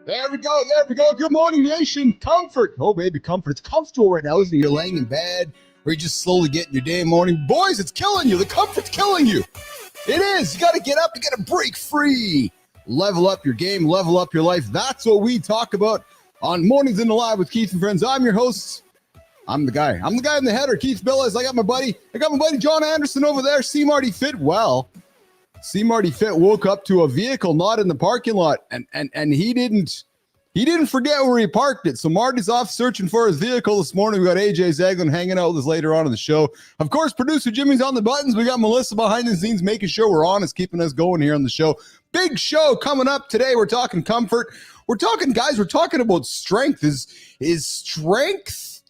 There we go. There we go. Good morning, nation. Comfort. Oh, baby, comfort. It's comfortable right now, isn't it? You're laying in bed or you're just slowly getting your day morning. Boys, it's killing you. The comfort's killing you. It is. You got to get up. You got to break free. Level up your game. Level up your life. That's what we talk about on Mornings in the Lab with Keith and Friends. I'm your host. I'm the guy in the header, Keith Billis. I got my buddy Jon Andersen over there, CMartyFit. Well, CMartyFit woke up to a vehicle not in the parking lot, and he didn't forget where he parked it. So Marty's off searching for his vehicle this morning. We got AJ Zeglen hanging out with us later on in the show. Of course, producer Jimmy's on the buttons. We got Melissa behind the scenes making sure we're honest, keeping us going here on the show. Big show coming up today. We're talking comfort. We're talking about strength. Is strength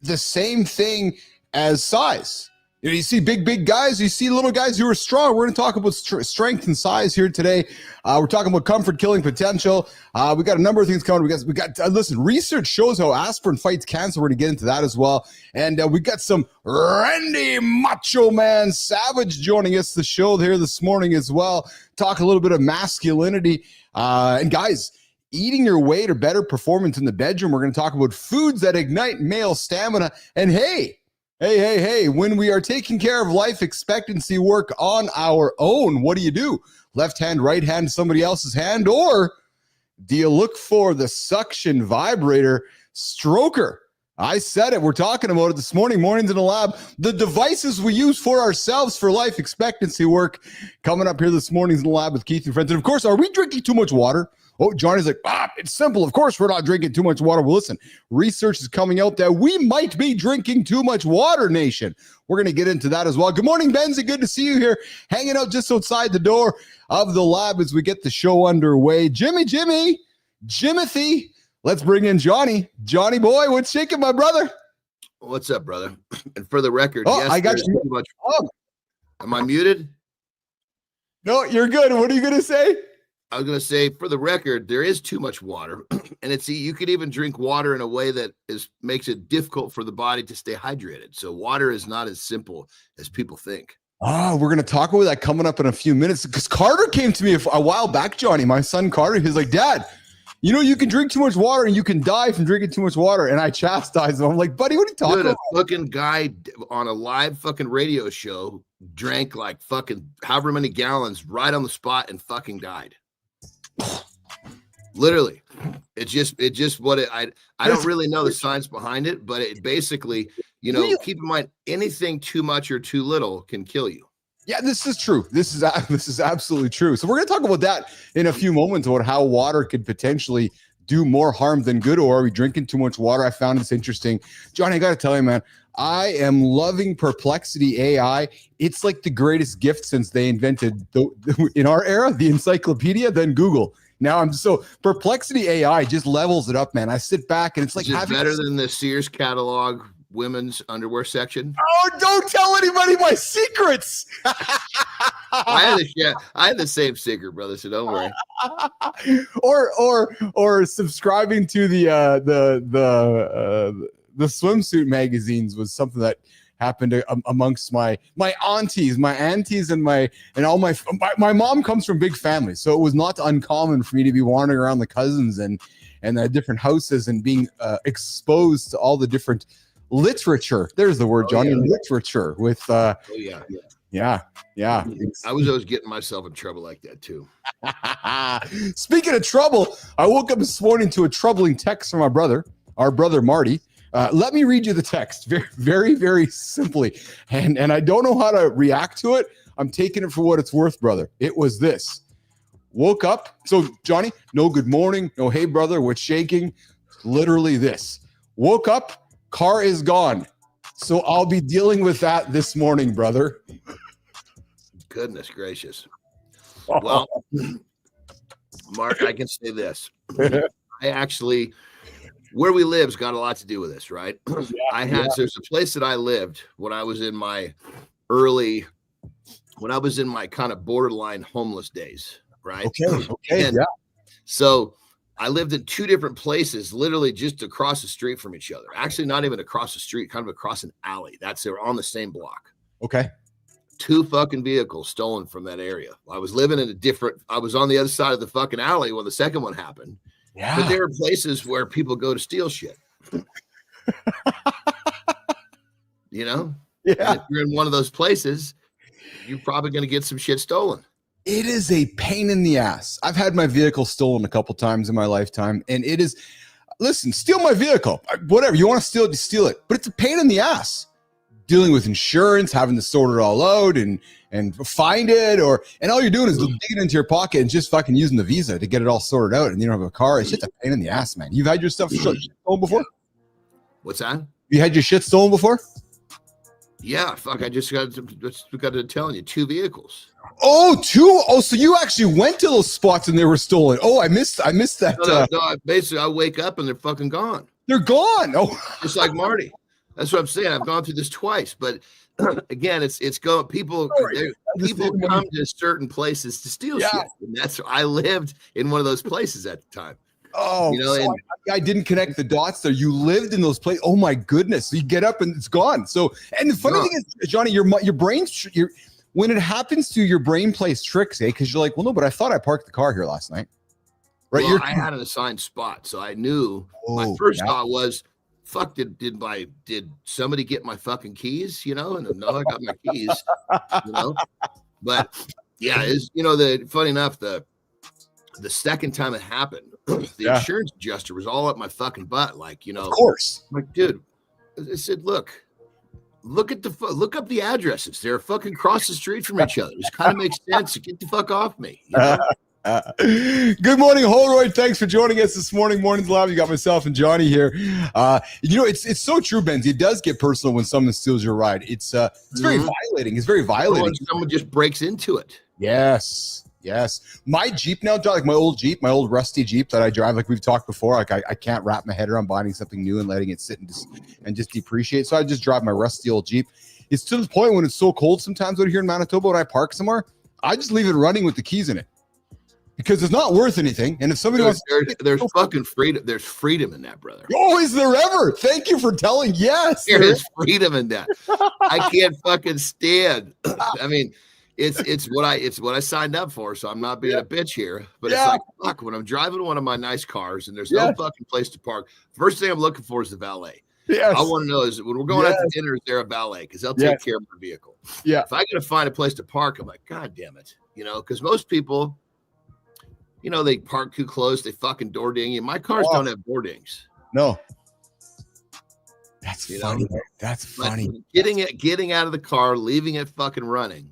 the same thing as size? You see big guys, you see little guys who are strong. We're going to talk about strength and size here today. We're talking about comfort killing potential. We got a number of things coming. We got listen, research shows how aspirin fights cancer. We're going to get into that as well. And we got some Randy Macho Man Savage joining us the show here this morning as well. Talk a little bit of masculinity. And guys, eating your way to better performance in the bedroom. We're going to talk about foods that ignite male stamina. And hey, when we are taking care of life expectancy work on our own, what do? Left hand, right hand, somebody else's hand? Or do you look for the suction vibrator stroker? I said it. We're talking about it this morning. Mornings in the Lab. The devices we use for ourselves for life expectancy work coming up here this Mornings in the Lab with Keith and Friends. And of course, are we drinking too much water? Oh, Johnny's like, it's simple. Of course, we're not drinking too much water. Well, listen, research is coming out that we might be drinking too much water, nation. We're going to get into that as well. Good morning, Benzie. Good to see you here, hanging out just outside the door of the lab as we get the show underway. Jimothy, let's bring in Johnny. Johnny boy, what's shaking, my brother? What's up, brother? And for the record, yes, I got you. Too much. Am I muted? No, you're good. What are you going to say? I was going to say, for the record, there is too much water, and you could even drink water in a way that makes it difficult for the body to stay hydrated. So water is not as simple as people think. We're going to talk about that coming up in a few minutes, because Carter came to me a while back, Johnny, my son Carter. He's like, Dad, you can drink too much water and you can die from drinking too much water. And I chastised him. I'm like, buddy, what are you talking about? A fucking guy on a live fucking radio show drank like fucking however many gallons right on the spot and fucking died. Literally, it's just what I don't really know the science behind it, but it basically, keep in mind, anything too much or too little can kill you. Yeah, this is true. This is absolutely true. So we're going to talk about that in a few moments, about how water could potentially do more harm than good, or are we drinking too much water? I found this interesting. Johnny, I got to tell you, man, I am loving Perplexity AI. It's like the greatest gift since they invented, in our era, the encyclopedia, then Google. Now Perplexity AI just levels it up, man. I sit back and it's like better than the Sears catalog women's underwear section. Oh, don't tell anybody my secrets. I had the same secret, brother, so don't worry. or subscribing to the swimsuit magazines was something that happened amongst my aunties and all my mom comes from big families, so it was not uncommon for me to be wandering around the cousins and the different houses and being exposed to all the different literature. There's the word, Johnny. Literature with yeah. I was always getting myself in trouble like that too. Speaking of trouble, I woke up this morning to a troubling text from our brother Marty. Let me read you the text very, very, very simply. And I don't know how to react to it. I'm taking it for what it's worth, brother. It was this. Woke up. So, Johnny, no good morning. No, hey, brother, what's shaking? Literally this. Woke up. Car is gone. So I'll be dealing with that this morning, brother. Goodness gracious. Well, Mark, I can say this. I actually... Where we live's got a lot to do with this, right? There's a place that I lived when I was in my kind of borderline homeless days, right? Okay. So I lived in two different places, literally just across the street from each other. Actually, not even across the street, kind of across an alley. They're on the same block. Okay. 2 fucking vehicles stolen from that area. I was living I was on the other side of the fucking alley when the second one happened. Yeah. But there are places where people go to steal shit. You know? Yeah. And if you're in one of those places, you're probably going to get some shit stolen. It is a pain in the ass. I've had my vehicle stolen a couple times in my lifetime, and it is, listen, steal my vehicle. Whatever. You want to steal it, just steal it. But it's a pain in the ass. Dealing with insurance, having to sort it all out and find it, and all you're doing is digging into your pocket and just fucking using the Visa to get it all sorted out, and you don't have a car. It's just a pain in the ass, man. You've had your stuff stolen before? What's that? You had your shit stolen before? Yeah, fuck. I just got to telling you, 2 vehicles. Oh, 2? Oh, so you actually went to those spots and they were stolen. Oh, I missed that. No, basically, I wake up and they're fucking gone. They're gone. Oh, just like Marty. That's what I'm saying. I've gone through this twice, but again, it's going. People come to certain places to steal shit, and that's I lived in one of those places at the time. Oh, you know, so I didn't connect the dots there. You lived in those places. Oh my goodness! So you get up and it's gone. So, and the funny thing is, Johnny, your brain's when it happens to your brain plays tricks, because you're like, well, no, but I thought I parked the car here last night, right? Well, I had an assigned spot, so I knew. My first thought was, fuck, did somebody get my fucking keys? You know, and no, I got my keys. You know, but yeah, is funny enough, the second time it happened, the insurance adjuster was all up my fucking butt, like, of course, like, dude, I said, look up the addresses. They're fucking across the street from each other. This kind of makes sense. Get the fuck off me. You know? Good morning, Holroyd. Thanks for joining us this morning. Morning's Live. You got myself and Johnny here. It's so true, Benz. It does get personal when someone steals your ride. It's very violating. It's very violating. When someone just breaks into it. Yes. My Jeep now, like my old rusty Jeep that I drive, like we've talked before, like I can't wrap my head around buying something new and letting it sit and just depreciate. So I just drive my rusty old Jeep. It's to the point when it's so cold sometimes out here in Manitoba when I park somewhere, I just leave it running with the keys in it. Because it's not worth anything, and if somebody wants, there's fucking freedom. There's freedom in that, brother. Oh, is there ever? Thank you for telling. Yes, there is freedom in that. I can't fucking stand. I mean, it's what I signed up for, so I'm not being a bitch here. But it's like, fuck, when I'm driving one of my nice cars and there's no fucking place to park, first thing I'm looking for is the valet. Yes. I want to know is when we're going out to dinner, is there a valet? Because they'll take care of my vehicle. Yeah. If I got to find a place to park, I'm like, God damn it, because most people. They park too close. They fucking door ding you. My cars don't have door dings. No. That's funny. That's funny. Getting out of the car, leaving it fucking running,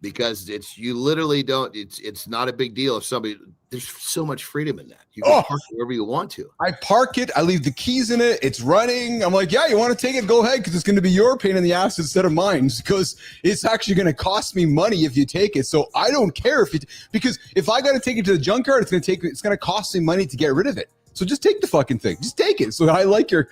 because you literally don't. It's not a big deal if somebody. There's so much freedom in that. You can park wherever you want to. I park it. I leave the keys in it. It's running. I'm like, you want to take it? Go ahead, because it's going to be your pain in the ass instead of mine. Because it's actually going to cost me money if you take it. So I don't care because if I got to take it to the junkyard, it's going to cost me money to get rid of it. So just take the fucking thing. Just take it. So I like your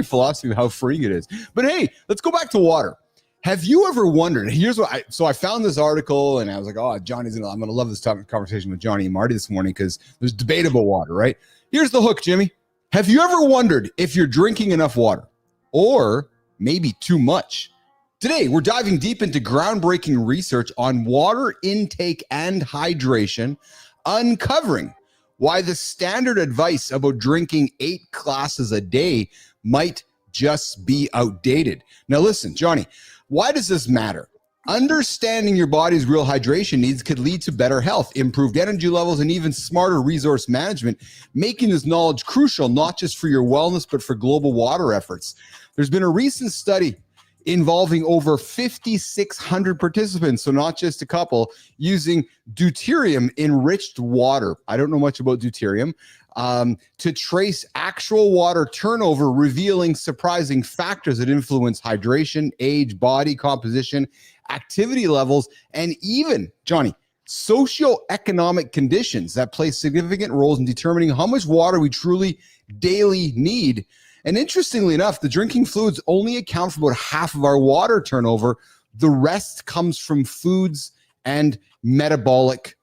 philosophy of how freeing it is. But hey, let's go back to water. Have you ever wondered? Here's what I found this article and I was like, I'm going to love this conversation with Johnny and Marty this morning because there's debate about water, right? Here's the hook, Jimmy. Have you ever wondered if you're drinking enough water or maybe too much? Today, we're diving deep into groundbreaking research on water intake and hydration, uncovering why the standard advice about drinking 8 glasses a day might just be outdated. Now listen, Johnny, why does this matter? Understanding your body's real hydration needs could lead to better health, improved energy levels, and even smarter resource management, making this knowledge crucial not just for your wellness, but for global water efforts. There's been a recent study involving over 5,600 participants, so not just a couple, using deuterium-enriched water. I don't know much about deuterium. To trace actual water turnover, revealing surprising factors that influence hydration, age, body composition, activity levels, and even, Johnny, socioeconomic conditions that play significant roles in determining how much water we truly daily need. And interestingly enough, the drinking fluids only account for about half of our water turnover. The rest comes from foods and metabolic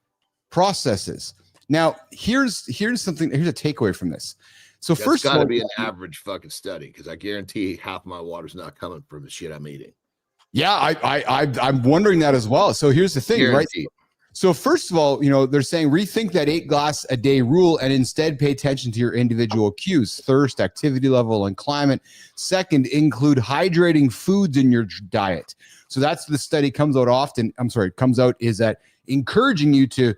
processes. Now, here's a takeaway from this. So That's first of all, got to be an average fucking study, because I guarantee half my water's not coming from the shit I'm eating. Yeah, I'm wondering that as well. So here's the thing, right? So first of all, they're saying rethink that 8 glass a day rule and instead pay attention to your individual cues, thirst, activity level, and climate. Second, include hydrating foods in your diet. So that's the study comes out is that encouraging you to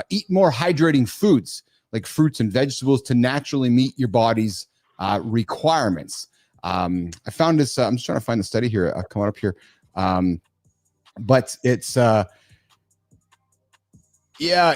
eat more hydrating foods like fruits and vegetables to naturally meet your body's requirements. I found this, I'm just trying to find the study here. I'll come up here. But it's, Jimmy,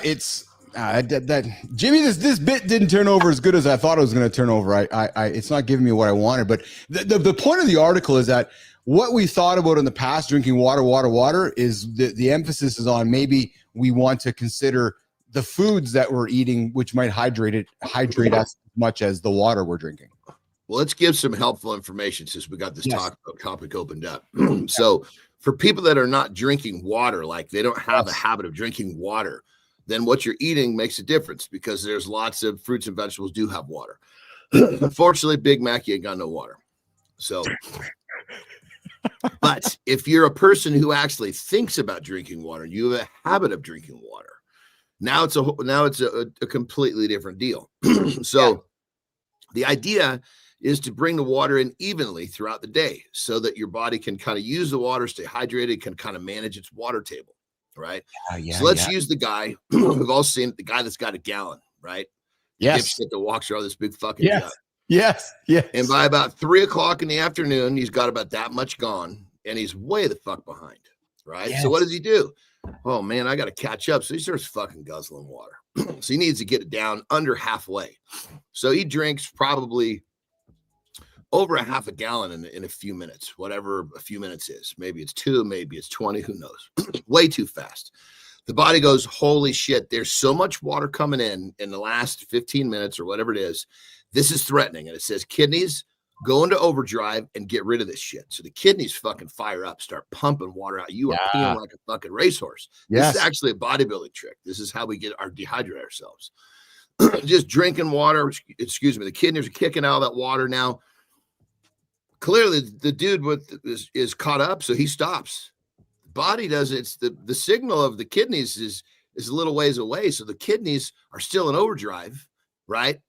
this bit didn't turn over as good as I thought it was going to turn over. It's not giving me what I wanted, but the point of the article is that what we thought about in the past, drinking water, is the emphasis is on maybe we want to consider the foods that we're eating, which might hydrate us as much as the water we're drinking. Well, let's give some helpful information since we got this topic opened up. So for people that are not drinking water, like they don't have a habit of drinking water, then what you're eating makes a difference because there's lots of fruits and vegetables do have water. Unfortunately, Big Mac, you ain't got no water. So, but if you're a person who actually thinks about drinking water, you have a habit of drinking water. Now it's a completely different deal. So the idea is to bring the water in evenly throughout the day so that your body can kind of use the water, stay hydrated, can kind of manage its water table, right? So let's use the guy, we've all seen it, the guy that's got a gallon, right? Yes. That walks around this big fucking jug. Yes. And by about 3 o'clock in the afternoon, he's got about that much gone and he's way the fuck behind, right? Yes. So what does he do? Oh man, I got to catch up. So he starts fucking guzzling water. So he needs to get it down under halfway. So he drinks probably over a half a gallon in a few minutes, whatever a few minutes is. Maybe it's 2, maybe it's 20, who knows? Way too fast. The body goes, holy shit, there's so much water coming in the last 15 minutes or whatever it is. This is threatening. And it says kidneys, go into overdrive and get rid of this shit. So the kidneys fucking fire up, start pumping water out. You are peeing like a fucking racehorse. This is actually a bodybuilding trick. This is how we dehydrate ourselves. Just drinking water. Excuse me. The kidneys are kicking out of that water now. Clearly, the dude is caught up, so he stops. The body does it. It's the signal of the kidneys is a little ways away, so the kidneys are still in overdrive, right?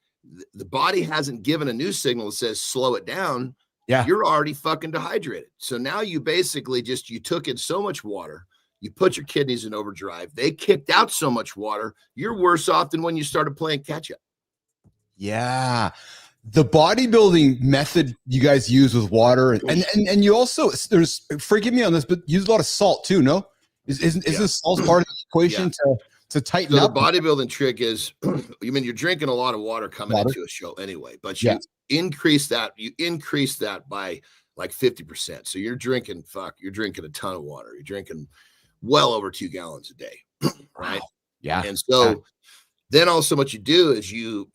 The body hasn't given a new signal that says slow it down. Yeah, you're already fucking dehydrated. So now you basically you took in so much water, you put your kidneys in overdrive. They kicked out so much water. You're worse off than when you started playing catch up. Yeah. The bodybuilding method you guys use with water and you also forgive me on this, but use a lot of salt too. No, isn't salt part of the equation to tighten up? The bodybuilding trick is, you're drinking a lot of water coming into a show anyway, but you increase that by like 50%. So you're drinking a ton of water. You're drinking well over 2 gallons a day, right? Yeah. And so then also what you do is you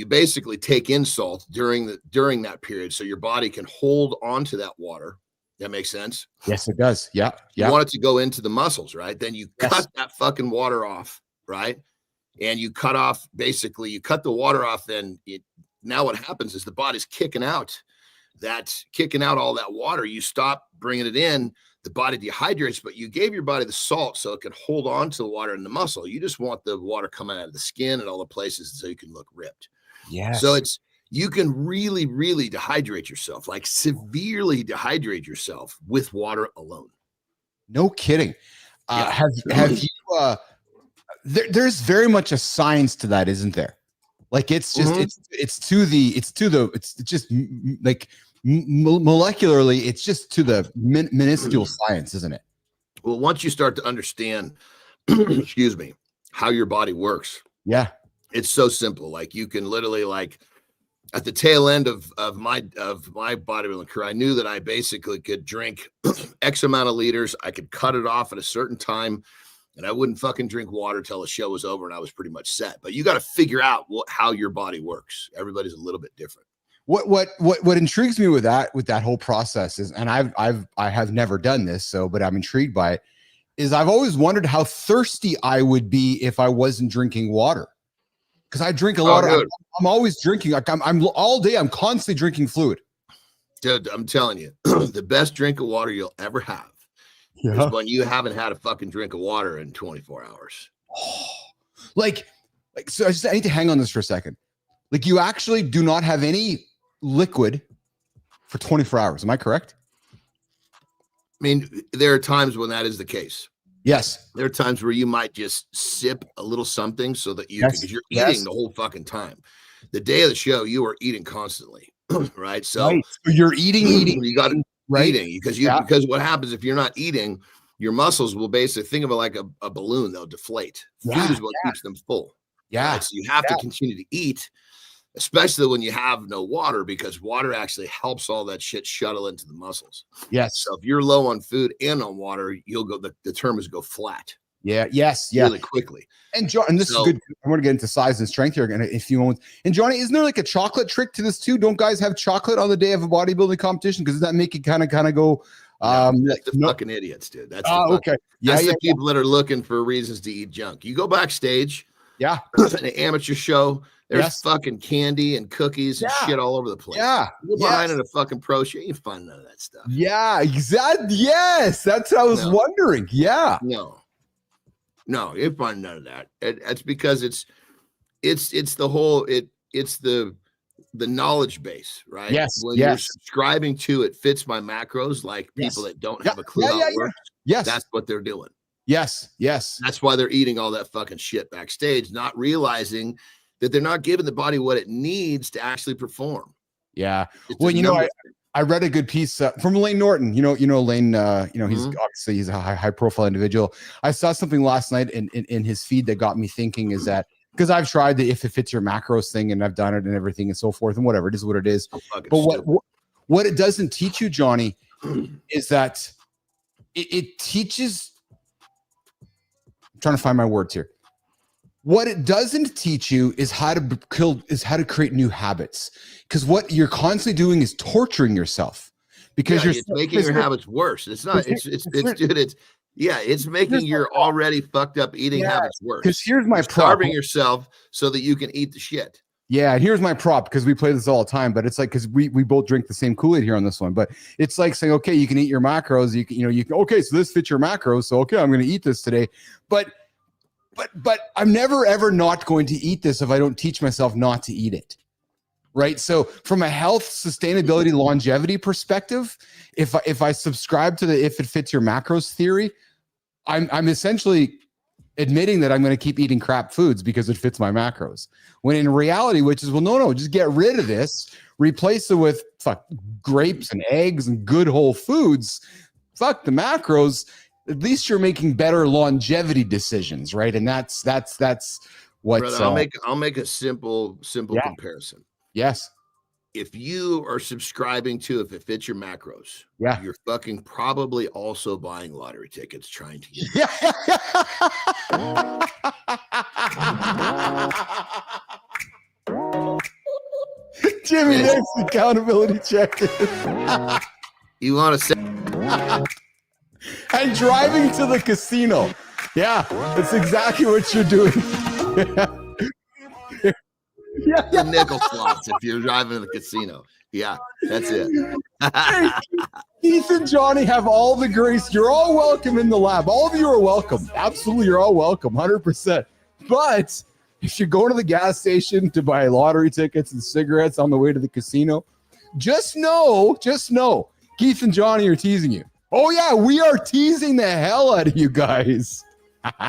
basically take in salt during that period so your body can hold on to that water. That makes sense? Yes, it does. Yeah. You want it to go into the muscles, right? Then you cut that fucking water off, right? And you cut the water off. Then now what happens is the body's kicking out all that water. You stop bringing it in. The body dehydrates, but you gave your body the salt so it can hold on to the water in the muscle. You just want the water coming out of the skin and all the places so you can look ripped. Yeah. So you can really, really dehydrate yourself, like severely dehydrate yourself with water alone. No kidding. Have you? There's very much a science to that, isn't there? Like it's just it's just like. Molecularly, it's just to the minuscule science, isn't it? Well, once you start to understand, excuse me, how your body works, it's so simple. Like you can literally, like at the tail end of my bodybuilding career, I knew that I basically could drink X amount of liters. I could cut it off at a certain time, and I wouldn't fucking drink water till the show was over, and I was pretty much set. But you got to figure out how your body works. Everybody's a little bit different. What intrigues me with that whole process is, and I have never done this, but I'm intrigued by it, is I've always wondered how thirsty I would be if I wasn't drinking water. Because I drink a lot I'm always drinking. Like I'm all day, I'm constantly drinking fluid. Dude, I'm telling you, the best drink of water you'll ever have is when you haven't had a fucking drink of water in 24 hours. Like, so I need to hang on this for a second. Like, you actually do not have any liquid for 24 hours. Am I correct? I mean, there are times when that is the case. Yes. There are times where you might just sip a little something so that you can, because you're eating the whole fucking time. The day of the show, you are eating constantly, right? So you're eating. You got to eating because what happens if you're not eating, your muscles will basically think of it like a balloon. They'll deflate. Food is what keeps them full. Yeah. Right? So you have to continue to eat, especially when you have no water, because water actually helps all that shit shuttle into the muscles. Yes. So if you're low on food and on water, you'll go, the term is go flat. Yeah. Yes. Really quickly. And John, and this is good. I want to get into size and strength here in a few moments. And Johnny, isn't there like a chocolate trick to this too? Don't guys have chocolate on the day of a bodybuilding competition? Because does that make it kind of go? That's the fucking idiots, dude. That's okay. That's the people that are looking for reasons to eat junk. You go backstage, an amateur show. There's fucking candy and cookies and shit all over the place. Yeah. You go behind in a fucking pro show, you find none of that stuff. Yeah, exactly. Yes, that's what I was wondering. Yeah. No, you find none of that. That's because it's the whole it's the knowledge base, right? Yes. When you're subscribing to it fits my macros, like people that don't have a clue how it works. Yes, that's what they're doing. Yes. That's why they're eating all that fucking shit backstage, not realizing that they're not giving the body what it needs to actually perform. Yeah. Well, I read a good piece from Lane Norton. You know Lane. He's obviously he's a high profile individual. I saw something last night in his feed that got me thinking. Is that because I've tried the if it fits your macros thing and I've done it and everything and so forth and whatever, it is what it is. But what it doesn't teach you, Johnny, is that it teaches. I'm trying to find my words here. What it doesn't teach you is how to create new habits. Because what you're constantly doing is torturing yourself. Because it's making your habits worse. It's not. It's making your already fucked up eating habits worse. Because here's my prop. Starving yourself so that you can eat the shit. Yeah, and here's my prop, because we play this all the time, but it's like, because we both drink the same Kool-Aid here on this one, but it's like saying, okay, you can eat your macros, you can okay, so this fits your macros, so okay, I'm going to eat this today, but I'm never ever not going to eat this if I don't teach myself not to eat it. Right. So from a health, sustainability, longevity perspective, if I subscribe to the if it fits your macros theory, I'm essentially admitting that I'm going to keep eating crap foods because it fits my macros. When in reality, which is, well, no, just get rid of this, replace it with grapes and eggs and good whole foods. Fuck the macros. At least you're making better longevity decisions, right? And that's what. Brother, I'll make a simple comparison. Yes. If you are subscribing to if it fits your macros, you're fucking probably also buying lottery tickets trying to get Jimmy, that's accountability check. You want to say and driving to the casino. Yeah, that's exactly what you're doing. The nickel slots if you're driving to the casino. Yeah, that's it. Keith and Johnny have all the grace. You're all welcome in the lab. All of you are welcome. Absolutely, you're all welcome, 100%. But if you're going to the gas station to buy lottery tickets and cigarettes on the way to the casino, just know, Keith and Johnny are teasing you. Oh, yeah, we are teasing the hell out of you guys. All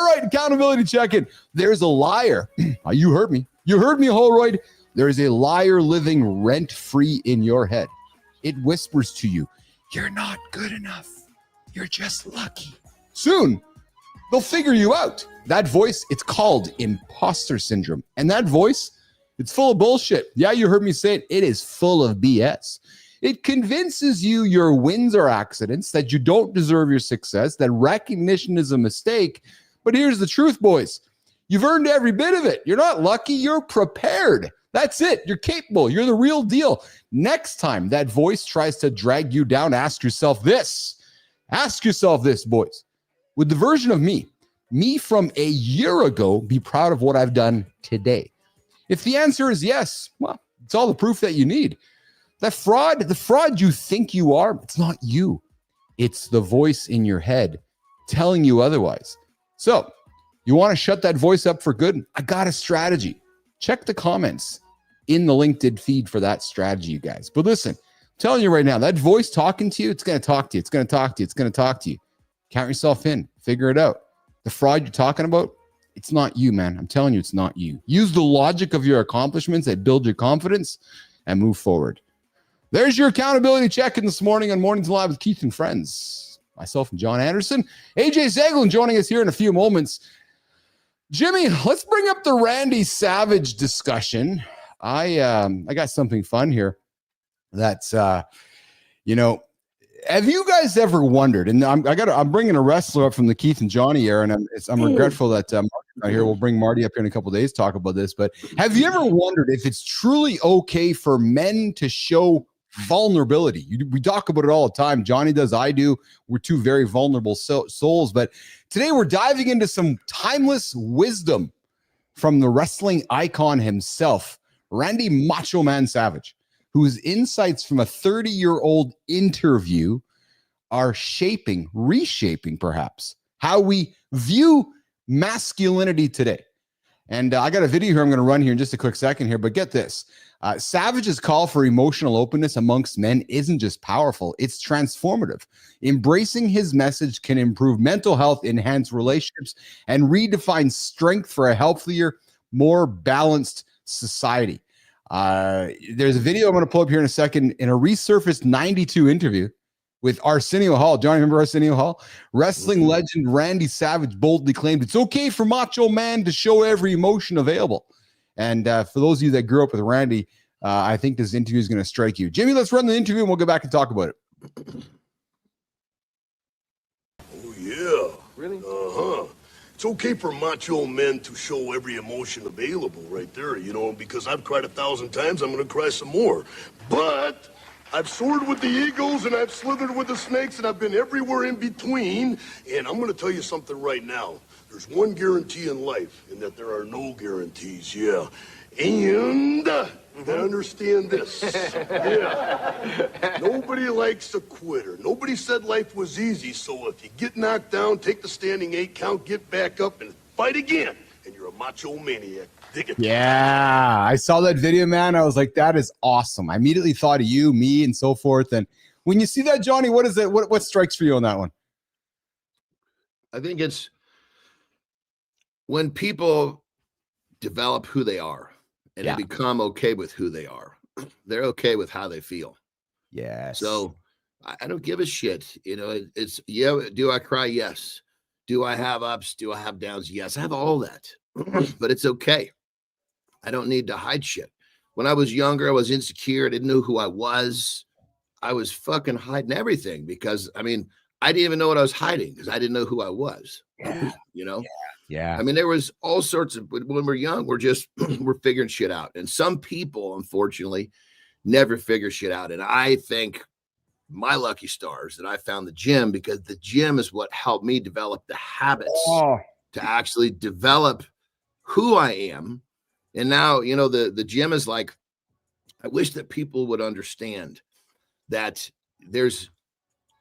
right, accountability check-in. There's a liar. You heard me. You heard me, Holroyd. There is a liar living rent-free in your head. It whispers to you, you're not good enough. You're just lucky. Soon, they'll figure you out. That voice, it's called imposter syndrome. And that voice, it's full of bullshit. Yeah, you heard me say it. It is full of BS. It convinces you your wins are accidents, that you don't deserve your success, that recognition is a mistake. But here's the truth, boys. You've earned every bit of it. You're not lucky. You're prepared. That's it. You're capable. You're the real deal. Next time that voice tries to drag you down, ask yourself this. Ask yourself this, boys. Would the version of me from a year ago, be proud of what I've done today? If the answer is yes, well, it's all the proof that you need. The fraud you think you are, it's not you. It's the voice in your head telling you otherwise. So you want to shut that voice up for good? I got a strategy. Check the comments in the LinkedIn feed for that strategy, you guys. But listen, I'm telling you right now, that voice talking to you, it's going to talk to you. It's going to talk to you. It's going to talk to you. Count yourself in. Figure it out. The fraud you're talking about, it's not you, man. I'm telling you, it's not you. Use the logic of your accomplishments that build your confidence and move forward. There's your accountability check-in this morning on Mornings Live with Keith and Friends. Myself and Jon Andersen. AJ Zeglen joining us here in a few moments. Jimmy, let's bring up the Randy Savage discussion. I got something fun here. That's have you guys ever wondered? And I'm bringing a wrestler up from the Keith and Johnny era, and I'm regretful that Marty's not here. We'll bring Marty up here in a couple of days to talk about this. But have you ever wondered if it's truly okay for men to show vulnerability? We talk about it all the time. Johnny does, I do. We're two very vulnerable souls. But today we're diving into some timeless wisdom from the wrestling icon himself, Randy Macho Man Savage, whose insights from a 30-year-old interview are reshaping perhaps, how we view masculinity today. And I got a video here I'm going to run here in just a quick second here, but get this. Savage's call for emotional openness amongst men isn't just powerful, it's transformative. Embracing his message can improve mental health, enhance relationships, and redefine strength for a healthier, more balanced society. There's a video I'm going to pull up here in a second in a resurfaced 92 interview with Arsenio Hall. Johnny, remember Arsenio Hall? Wrestling legend Randy Savage boldly claimed it's okay for Macho Man to show every emotion available. And for those of you that grew up with Randy, I think this interview is going to strike you. Jimmy, let's run the interview and we'll get back and talk about it. Oh, yeah. Really? Uh-huh. It's okay for macho men to show every emotion available right there, because I've cried 1,000 times, I'm going to cry some more. But I've soared with the eagles and I've slithered with the snakes and I've been everywhere in between. And I'm going to tell you something right now. There's one guarantee in life, and that there are no guarantees, yeah. And understand this. Yeah. Nobody likes a quitter. Nobody said life was easy, so if you get knocked down, take the standing 8 count, get back up, and fight again. And you're a macho maniac. Dig it. Yeah, I saw that video, man. I was like, that is awesome. I immediately thought of you, me, and so forth. And when you see that, Johnny, what is it? What strikes for you on that one? I think it's when people develop who they are and they become okay with who they are. They're okay with how they feel. Yes. So I don't give a shit. It's, do I cry? Yes. Do I have ups? Do I have downs? Yes. I have all that, but it's okay. I don't need to hide shit. When I was younger, I was insecure. I didn't know who I was. I was fucking hiding everything because, I didn't even know what I was hiding because I didn't know who I was. Yeah. Yeah. There was all sorts of, when we're young, we're figuring shit out. And some people, unfortunately, never figure shit out. And I think my lucky stars that I found the gym, because the gym is what helped me develop the habits to actually develop who I am. And now, the gym is like, I wish that people would understand that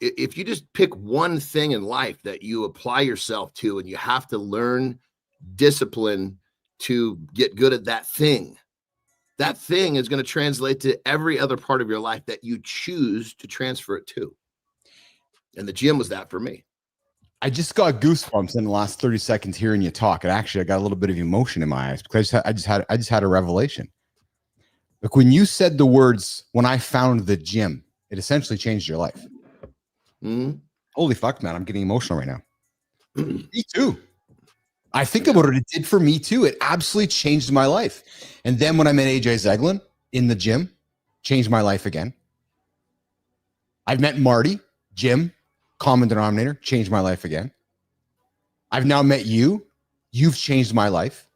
if you just pick one thing in life that you apply yourself to, and you have to learn discipline to get good at that thing is going to translate to every other part of your life that you choose to transfer it to. And the gym was that for me. I just got goosebumps in the last 30 seconds hearing you talk. And actually, I got a little bit of emotion in my eyes because I just had a revelation. Like when you said the words, when I found the gym, it essentially changed your life. Mm-hmm. Holy fuck, man. I'm getting emotional right now. Me too. I think about it. It did for me too. It absolutely changed my life. And then when I met AJ Zeglen in the gym, changed my life again. I've met Marty, gym, common denominator, changed my life again. I've now met you. You've changed my life.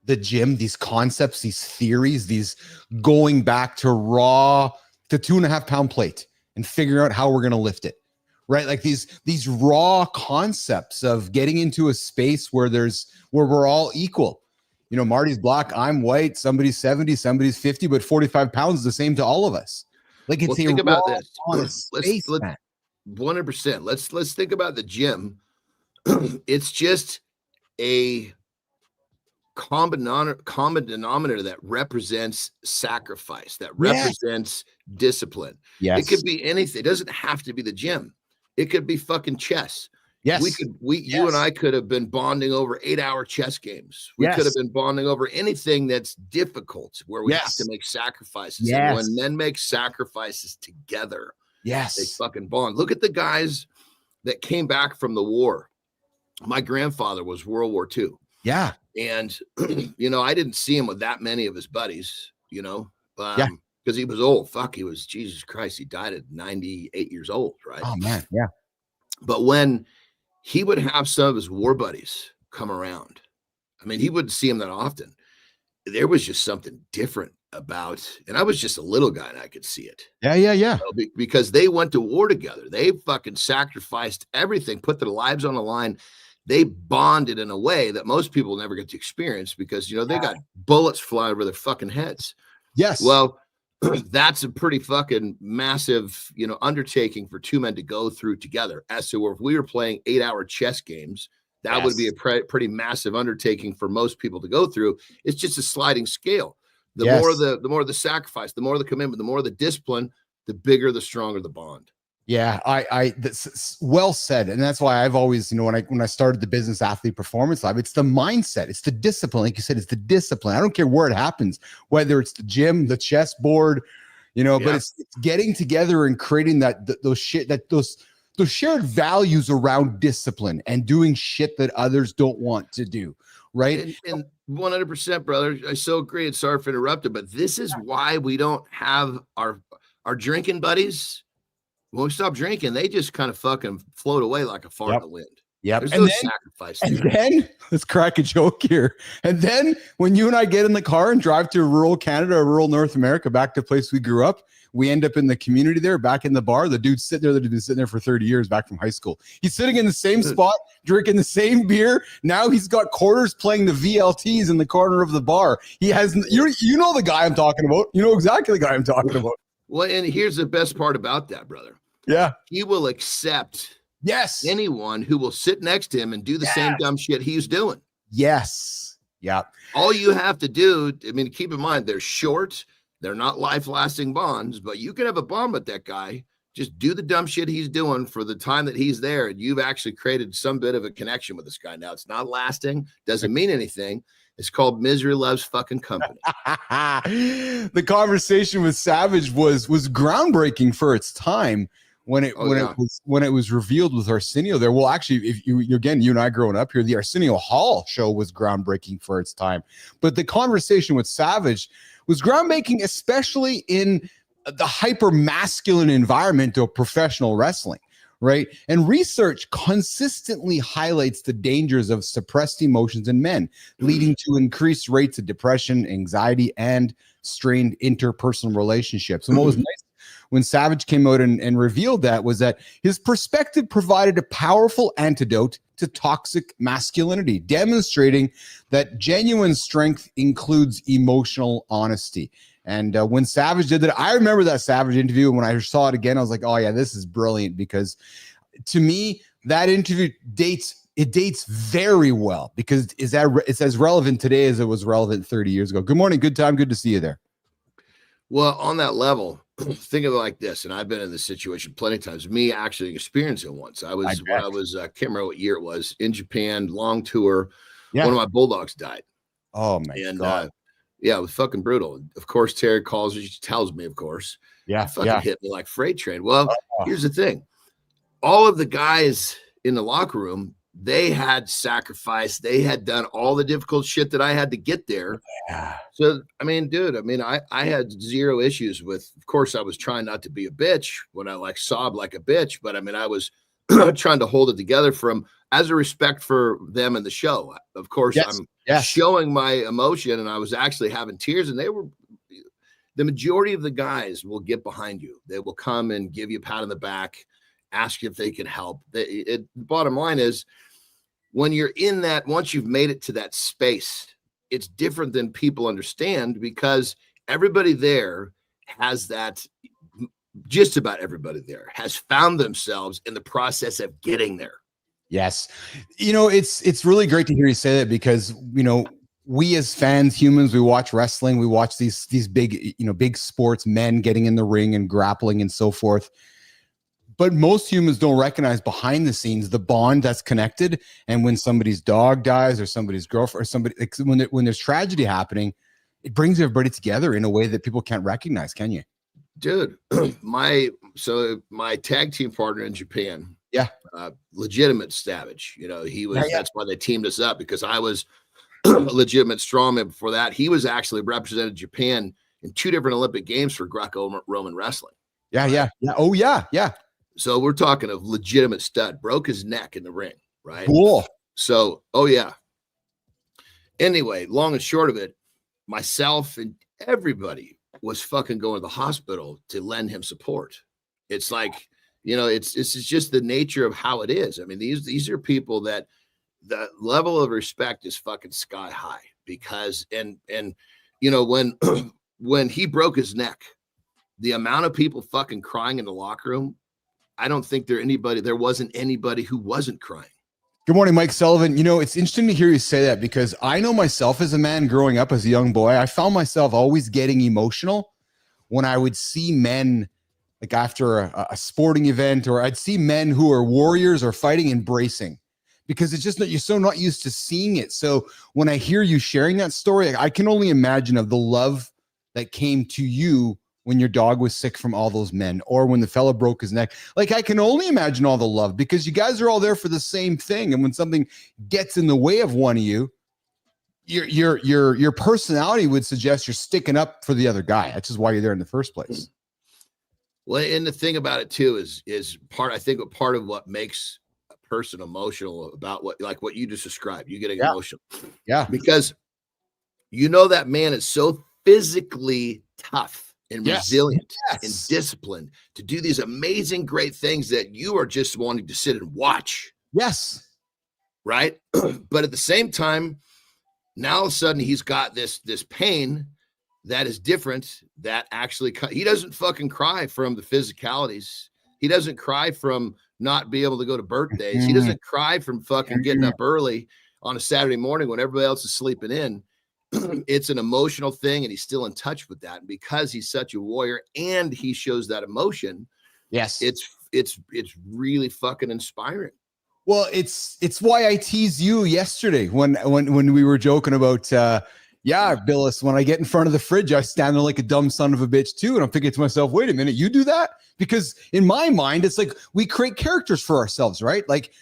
The gym, these concepts, these theories, these going back to the 2.5 pound plate and figuring out how we're going to lift it. Right? Like these raw concepts of getting into a space where we're all equal. Marty's black, I'm white, somebody's 70, somebody's 50, but 45 pounds is the same to all of us. Like it's think about this. Space, 100%. Let's think about the gym. It's just a common denominator that represents sacrifice, that represents discipline. Yes. It could be anything. It doesn't have to be the gym. It could be fucking chess. Yes. You and I could have been bonding over 8-hour chess games. We could have been bonding over anything that's difficult where we have to make sacrifices. And when men make sacrifices together, they fucking bond. Look at the guys that came back from the war. My grandfather was World War II. Yeah. And, I didn't see him with that many of his buddies, because he was old. He was, Jesus Christ, he died at 98 years old, right? Oh, man. Yeah. But when he would have some of his war buddies come around, I mean, he wouldn't see him that often. There was just something different about, and I was just a little guy and I could see it. Yeah. Because they went to war together. They fucking sacrificed everything, put their lives on the line. They bonded in a way that most people never get to experience because, they got bullets flying over their fucking heads. Yes. Well, that's a pretty fucking massive, undertaking for two men to go through together. As to if we were playing 8-hour chess games, that would be a pretty massive undertaking for most people to go through. It's just a sliding scale. The more the sacrifice, the more the commitment, the more the discipline, the bigger, the stronger the bond. Yeah, that's well said. And that's why I've always, when I started the Business Athlete Performance Lab, it's the mindset, it's the discipline. Like you said, it's the discipline. I don't care where it happens, whether it's the gym, the chessboard, but it's getting together and creating those shared values around discipline and doing shit that others don't want to do. Right. And 100%, brother. I so agree. And sorry for interrupting, but this is why we don't have our drinking buddies. When we stop drinking, they just kind of fucking float away like a fart in the wind. Yep. There's and no then, sacrifice. And then let's crack a joke here. And then when you and I get in the car and drive to rural Canada or rural North America, back to the place we grew up, we end up in the community there, back in the bar. The dude's sitting there that had been sitting there for 30 years back from high school. He's sitting in the same spot, drinking the same beer. Now he's got quarters playing the VLTs in the corner of the bar. He has, you know the guy I'm talking about. You know exactly the guy I'm talking about. Well, and here's the best part about that, brother. Yeah. He will accept anyone who will sit next to him and do the same dumb shit he's doing. Yes. Yeah. All you have to do, keep in mind, they're short. They're not life-lasting bonds, but you can have a bond with that guy. Just do the dumb shit he's doing for the time that he's there, and you've actually created some bit of a connection with this guy. Now, it's not lasting, doesn't mean anything. It's called misery loves fucking company. The conversation with Savage was groundbreaking for its time when it was revealed with Arsenio there. Well, actually, if you and I growing up here, the Arsenio Hall show was groundbreaking for its time. But the conversation with Savage was groundbreaking, especially in the hyper masculine environment of professional wrestling. Right. And research consistently highlights the dangers of suppressed emotions in men, leading to increased rates of depression, anxiety, and strained interpersonal relationships. And what was nice when Savage came out and revealed that was that his perspective provided a powerful antidote to toxic masculinity, demonstrating that genuine strength includes emotional honesty. And when Savage did that, I remember that Savage interview. And when I saw it again, I was like, oh yeah, this is brilliant, because to me, that interview dates very well, because it's as relevant today as it was relevant 30 years ago. Good morning. Good time. Good to see you there. Well, on that level, think of it like this. And I've been in this situation plenty of times, me actually experiencing it once. I can't remember what year it was, in Japan, long tour. Yeah. One of my bulldogs died. Oh my God. Yeah, it was fucking brutal. Of course, Terry calls me. She tells me, of course. Yeah. Fucking hit me like freight train. Well, here's the thing. All of the guys in the locker room, they had sacrificed. They had done all the difficult shit that I had to get there. Yeah. So, I had zero issues with, of course, I was trying not to be a bitch when I sobbed like a bitch, but I was trying to hold it together as a respect for them and the show. Of course, I'm showing my emotion, and I was actually having tears, and the majority of the guys will get behind you. They will come and give you a pat on the back, ask you if they can help. The bottom line is, when you're in that, once you've made it to that space, it's different than people understand, because everybody there has that just about everybody there has found themselves in the process of getting there. Yes. It's really great to hear you say that because, we as fans, humans, we watch wrestling, we watch these big, big sports, men getting in the ring and grappling and so forth. But most humans don't recognize behind the scenes the bond that's connected. And when somebody's dog dies or somebody's girlfriend or somebody, like when there's tragedy happening, it brings everybody together in a way that people can't recognize, can you? Dude, my tag team partner in Japan, legitimate savage. He was. That's why they teamed us up, because I was a legitimate strongman before that. He was actually represented Japan in 2 different Olympic Games for Greco-Roman wrestling. Yeah. Oh yeah. So we're talking of legitimate stud. Broke his neck in the ring, right? Cool. So, Anyway, long and short of it, myself and everybody was fucking going to the hospital to lend him support. It's like, it's just the nature of how it is. I mean, these are people that the level of respect is fucking sky high, because when he broke his neck, the amount of people fucking crying in the locker room, I don't think there wasn't anybody who wasn't crying. Good morning, Mike Sullivan. It's interesting to hear you say that, because I know myself as a man growing up as a young boy, I found myself always getting emotional when I would see men, like after a sporting event, or I'd see men who are warriors or fighting, embracing, because it's just that you're so not used to seeing it. So when I hear you sharing that story, I can only imagine of the love that came to you when your dog was sick from all those men, or when the fella broke his neck. Like, I can only imagine all the love, because you guys are all there for the same thing. And when something gets in the way of one of you, your personality would suggest you're sticking up for the other guy. That's just why you're there in the first place. Well, and the thing about it too is part of what makes a person emotional about what you just described. You getting emotional. Yeah. Because that man is so physically tough and resilient and disciplined to do these amazing, great things that you are just wanting to sit and watch. Yes. Right. But at the same time, now all of a sudden he's got this pain that is different, that actually, he doesn't fucking cry from the physicalities. He doesn't cry from not being able to go to birthdays. He doesn't cry from fucking getting up early on a Saturday morning when everybody else is sleeping in. It's an emotional thing, and he's still in touch with that. And because he's such a warrior and he shows that emotion, it's really fucking inspiring. Well, it's why I teased you yesterday when we were joking about Billis, when I get in front of the fridge, I stand there like a dumb son of a bitch too. And I'm thinking to myself, wait a minute, you do that? Because in my mind, it's like we create characters for ourselves, right? Like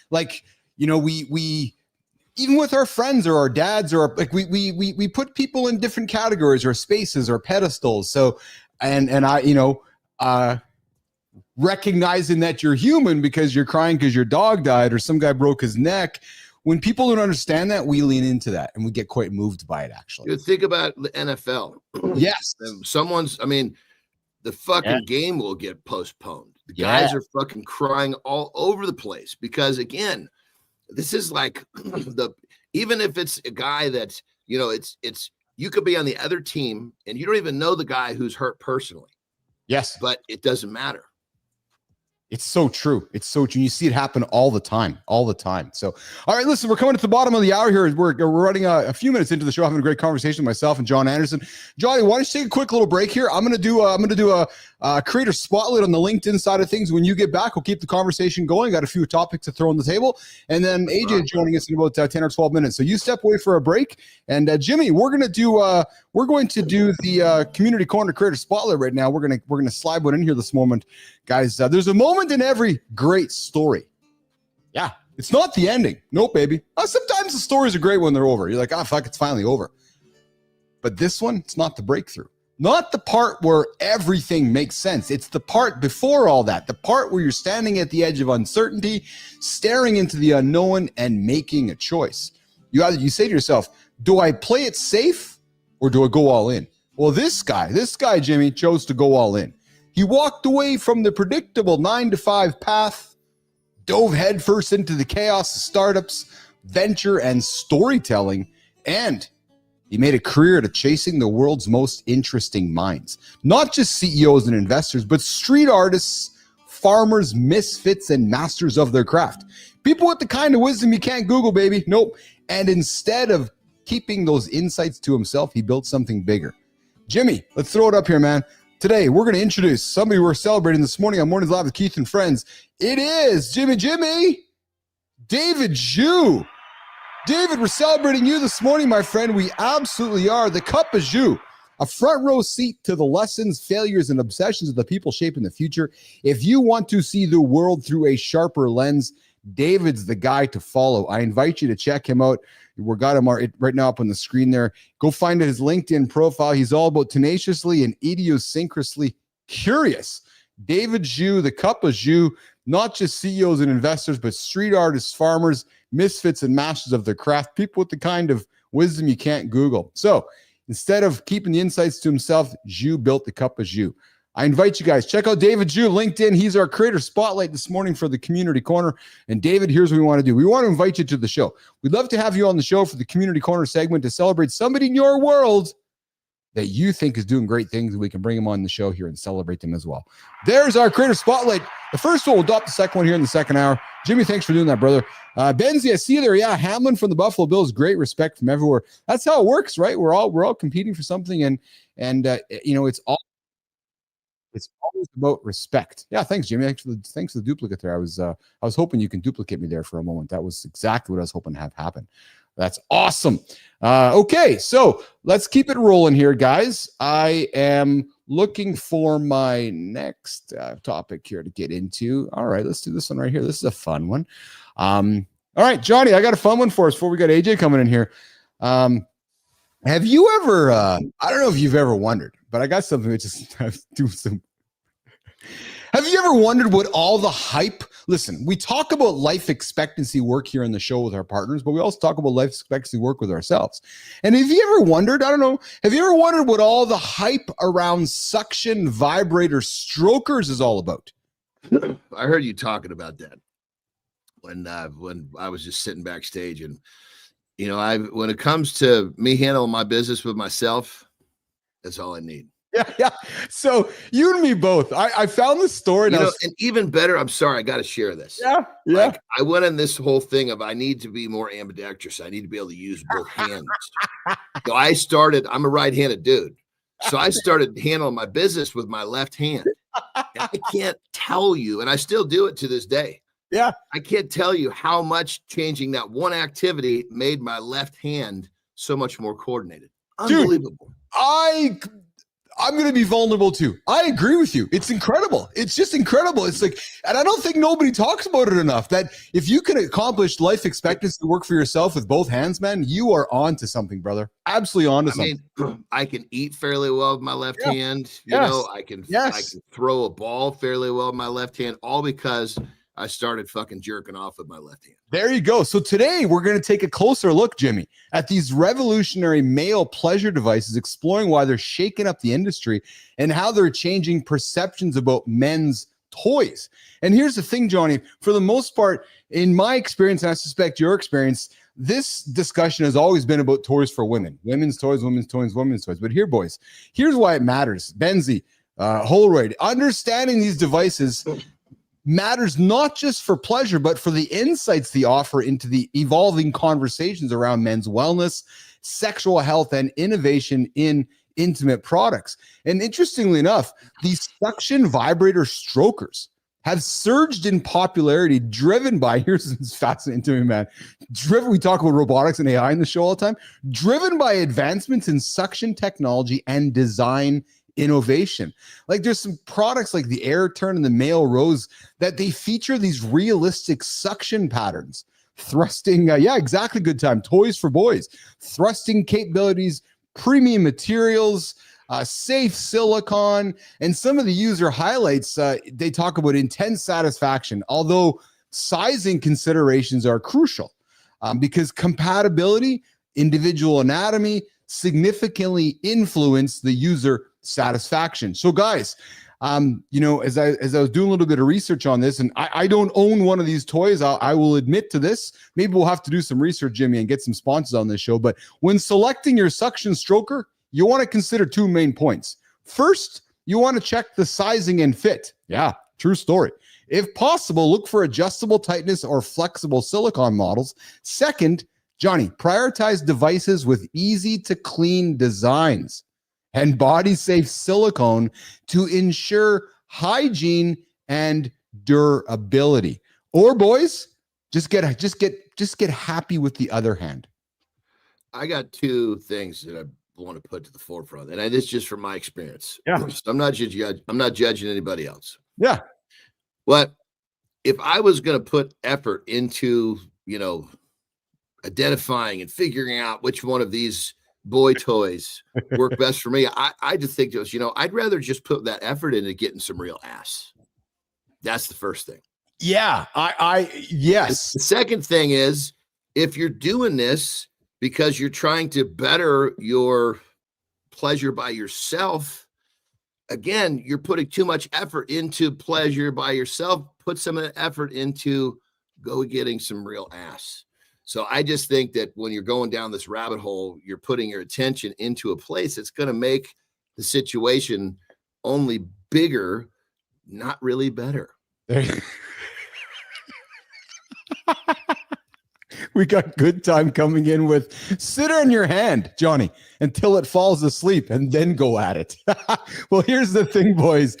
we even with our friends or our dads, or like we put people in different categories or spaces or pedestals. So, and I, recognizing that you're human because you're crying because your dog died or some guy broke his neck. When people don't understand that, we lean into that and we get quite moved by it, actually. You think about the NFL. Yes. The fucking game will get postponed. The guys are fucking crying all over the place because, again, this is like even if it's a guy that, it's you could be on the other team and you don't even know the guy who's hurt personally. Yes. But it doesn't matter. It's so true. It's so true. You see it happen all the time. So, all right, listen, we're coming to the bottom of the hour here. We're running a few minutes into the show, having a great conversation with myself and Jon Andersen. Johnny, why don't you take a quick little break here? I'm going to do a creator spotlight on the LinkedIn side of things. When you get back, we'll keep the conversation going. Got a few topics to throw on the table, and then AJ joining us in about 10 or 12 minutes. So you step away for a break, and Jimmy, we're going to do the community corner creator spotlight right now. We're going to slide one in here this moment. Guys, there's a moment in every great story. Yeah, it's not the ending. Nope, baby. Sometimes the stories are great when they're over. You're like, oh, fuck, it's finally over. But this one, it's not the breakthrough. Not the part where everything makes sense. It's the part before all that. The part where you're standing at the edge of uncertainty, staring into the unknown, and making a choice. You say to yourself, do I play it safe or do I go all in? Well, this guy, Jimmy, chose to go all in. He walked away from the predictable 9-to-5 path, dove headfirst into the chaos of startups, venture, and storytelling, and He made a career out of chasing the world's most interesting minds. Not just CEOs and investors, but street artists, farmers, misfits, and masters of their craft. People with the kind of wisdom you can't Google, baby. Nope. And instead of keeping those insights to himself, he built something bigger. Jimmy, let's throw it up here, man. Today, we're going to introduce somebody we're celebrating this morning on Mornings Live with Keith and Friends. It is Jimmy, David Zhu. David, we're celebrating you this morning, my friend. We absolutely are. The Cup of Zhu, a front row seat to the lessons, failures, and obsessions of the people shaping the future. If you want to see the world through a sharper lens, David's the guy to follow. I invite you to check him out. We got him right now up on the screen there. Go find his LinkedIn profile. He's all about tenaciously and idiosyncratically curious. David Zhu, the Cup of Zhu, not just CEOs and investors, but street artists, farmers, misfits, and masters of their craft, people with the kind of wisdom you can't Google. So instead of keeping the insights to himself, Zhu built the Cup of Zhu. I invite you guys, check out David Zhu, LinkedIn. He's our creator spotlight this morning for the Community Corner. And David, here's what we want to do. We want to invite you to the show. We'd love to have you on the show for the Community Corner segment to celebrate somebody in your world that you think is doing great things, and we can bring them on the show here and celebrate them as well. There's our creator spotlight. The first one, we'll adopt the second one here in the second hour. Jimmy, thanks for doing that, brother. Benzie, I see you there. Yeah, Hamlin from the Buffalo Bills. Great respect from everywhere. That's how it works, right? We're all competing for something, and it's always about respect. Yeah, thanks, Jimmy. Thanks for the duplicate there. I was hoping you can duplicate me there for a moment. That was exactly what I was hoping to have happen. That's awesome. Okay, so let's keep it rolling here, guys. I am looking for my next topic here to get into. All right, let's do this one right here. This is a fun one. All right, Johnny, I got a fun one for us before we got AJ coming in here. Have you ever, I don't know if you've ever wondered, but I got something that just do some. Have you ever wondered what all the hype? Listen, we talk about life expectancy work here on the show with our partners, but we also talk about life expectancy work with ourselves. And have you ever wondered, I don't know, have you ever wondered what all the hype around suction vibrator strokers is all about? I heard you talking about that when I was just sitting backstage, and when it comes to me handling my business with myself, that's all I need. Yeah. So you and me both. I found this story, and even better. I'm sorry, I got to share this. Yeah. Like, I went on this whole thing of I need to be more ambidextrous. I need to be able to use both hands. So I'm a right-handed dude. So I started handling my business with my left hand. And I can't tell you, and I still do it to this day. Yeah. I can't tell you how much changing that one activity made my left hand so much more coordinated. Unbelievable. Dude, I'm going to be vulnerable too. I agree with you. It's incredible. It's just incredible. It's like, and I don't think nobody talks about it enough, that if you can accomplish life expectancy work for yourself with both hands, man, you are on to something, brother. Absolutely on to something. I can eat fairly well with my left hand. I can throw a ball fairly well with my left hand, all because I started fucking jerking off with my left hand. There you go. So today we're going to take a closer look, Jimmy, at these revolutionary male pleasure devices, exploring why they're shaking up the industry and how they're changing perceptions about men's toys. And here's the thing, Johnny, for the most part, in my experience, and I suspect your experience, this discussion has always been about toys for women, women's toys, women's toys, women's toys. But here, boys, here's why it matters. Benzie, Holroyd, understanding these devices matters not just for pleasure, but for the insights they offer into the evolving conversations around men's wellness, sexual health, and innovation in intimate products. And interestingly enough, these suction vibrator strokers have surged in popularity, driven by, here's what's fascinating to me, man. We talk about robotics and AI in the show all the time, driven by advancements in suction technology and design innovation. Like, there's some products like the Air Turn and the Male Rose that they feature these realistic suction patterns, thrusting, exactly, good time, toys for boys, thrusting capabilities, premium materials, safe silicone, and some of the user highlights, they talk about intense satisfaction, although sizing considerations are crucial because compatibility, individual anatomy significantly influence the user satisfaction. So guys, As I was doing a little bit of research on this, and I don't own one of these toys. I will admit to this. Maybe we'll have to do some research, Jimmy, and get some sponsors on this show. But when selecting your suction stroker, you want to consider two main points. First, you want to check the sizing and fit. Yeah, true story. If possible, look for adjustable tightness or flexible silicone models. Second, Johnny, prioritize devices with easy to clean designs and body safe silicone to ensure hygiene and durability. Or boys, just get happy with the other hand. I got two things that I want to put to the forefront, and this is just from my experience. Yeah. So I'm not judging anybody else. Yeah. But if I was going to put effort into, identifying and figuring out which one of these boy toys work best for me, I just think it was, I'd rather just put that effort into getting some real ass. That's the first thing. Yeah. Yes. The second thing is, if you're doing this because you're trying to better your pleasure by yourself, again, you're putting too much effort into pleasure by yourself. Put some of the effort into getting some real ass. So I just think that when you're going down this rabbit hole, you're putting your attention into a place that's going to make the situation only bigger, not really better. We got good time coming in with sit on your hand, Johnny, until it falls asleep and then go at it. Well, here's the thing, boys.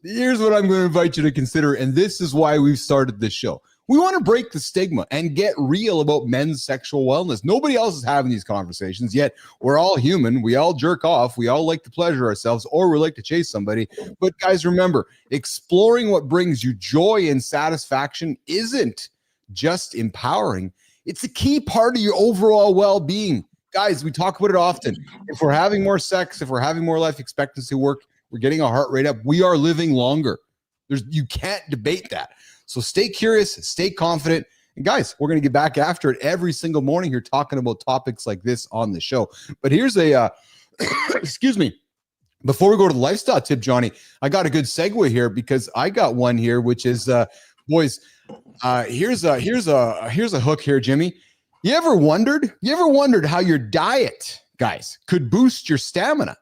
Here's what I'm going to invite you to consider. And this is why we've started this show. We want to break the stigma and get real about men's sexual wellness. Nobody else is having these conversations, yet we're all human. We all jerk off. We all like to pleasure ourselves, or we like to chase somebody. But guys, remember, exploring what brings you joy and satisfaction isn't just empowering. It's a key part of your overall well-being. Guys, we talk about it often. If we're having more sex, if we're having more life expectancy work, we're getting our heart rate up, we are living longer. You can't debate that. So stay curious, stay confident. And guys, we're going to get back after it every single morning here talking about topics like this on the show. But here's a, excuse me, before we go to the lifestyle tip, Johnny, I got a good segue here because I got one here, which is, boys, here's a hook here, Jimmy. You ever wondered how your diet, guys, could boost your stamina?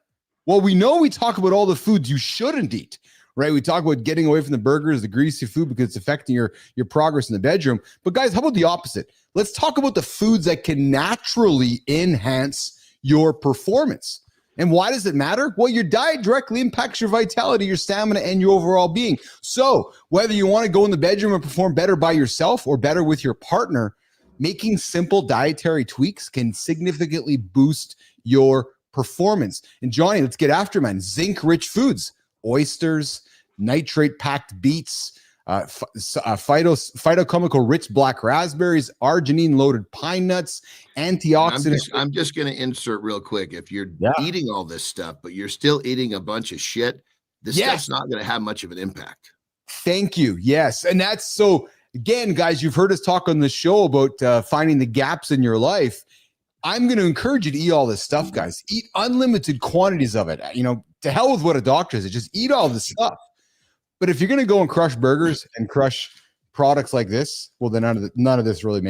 Well, we talk about all the foods you shouldn't eat. Right? We talk about getting away from the burgers, the greasy food, because it's affecting your progress in the bedroom. But guys, how about the opposite? Let's talk about the foods that can naturally enhance your performance. And why does it matter? Well, your diet directly impacts your vitality, your stamina, and your overall being. So whether you want to go in the bedroom and perform better by yourself or better with your partner, making simple dietary tweaks can significantly boost your performance. And Johnny, let's get after, man. Zinc-rich foods. Oysters, nitrate-packed beets, phytochemical-rich black raspberries, arginine-loaded pine nuts, antioxidants. I'm just going to insert real quick. If you're eating all this stuff, but you're still eating a bunch of shit, this stuff's not going to have much of an impact. Thank you. Yes. And that's so, again, guys, you've heard us talk on the show about finding the gaps in your life. I'm going to encourage you to eat all this stuff, guys. Eat unlimited quantities of it. To hell with what a doctor says. Just eat all this stuff. But if you're going to go and crush burgers and crush products like this, well, then none of this really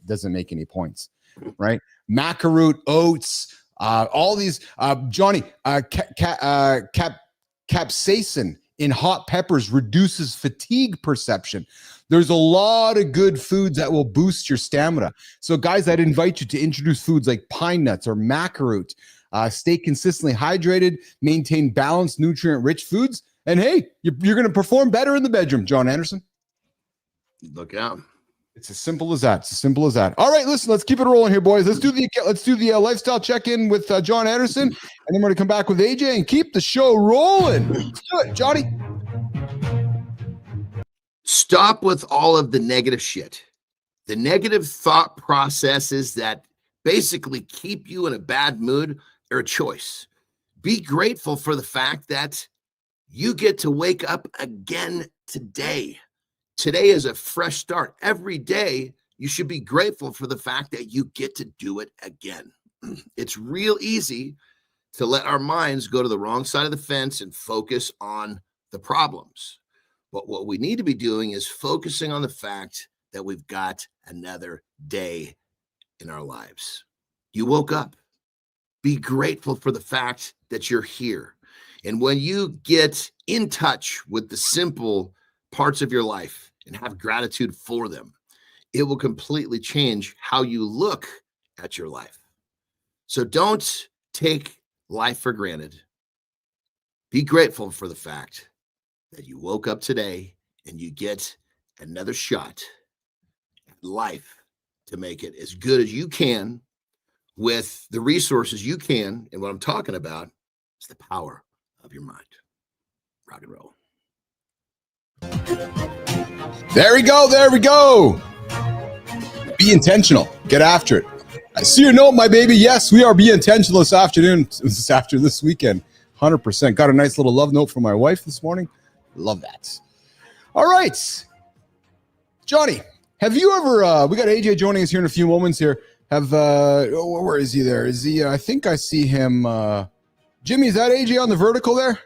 doesn't make any points, right? Macaroon, oats, all these, Johnny, capsaicin in hot peppers reduces fatigue perception. There's a lot of good foods that will boost your stamina. So guys, I'd invite you to introduce foods like pine nuts or macaroon. Stay consistently hydrated, maintain balanced, nutrient-rich foods, and hey, you're going to perform better in the bedroom, Jon Andersen. Look out. It's as simple as that. It's as simple as that. All right, listen, let's keep it rolling here, boys. Let's do the lifestyle check-in with Jon Andersen, and then we're going to come back with AJ and keep the show rolling. Let's do it, Johnny. Stop with all of the negative shit. The negative thought processes that basically keep you in a bad mood are a choice. Be grateful for the fact that you get to wake up again today. Today is a fresh start. Every day, you should be grateful for the fact that you get to do it again. It's real easy to let our minds go to the wrong side of the fence and focus on the problems. But what we need to be doing is focusing on the fact that we've got another day in our lives. You woke up. Be grateful for the fact that you're here. And when you get in touch with the simple parts of your life and have gratitude for them, it will completely change how you look at your life. So don't take life for granted. Be grateful for the fact that you woke up today and you get another shot at life to make it as good as you can with the resources you can. And what I'm talking about is the power of your mind. Rock and roll. There we go. There we go. Be intentional. Get after it. I see your note, my baby. Yes, we are being intentional this afternoon, this weekend. 100%. Got a nice little love note from my wife this morning. Love that. All right. Johnny, have you ever, we got AJ joining us here in a few moments here. Where is he there? Is he, I think I see him. Jimmy, is that AJ on the vertical there?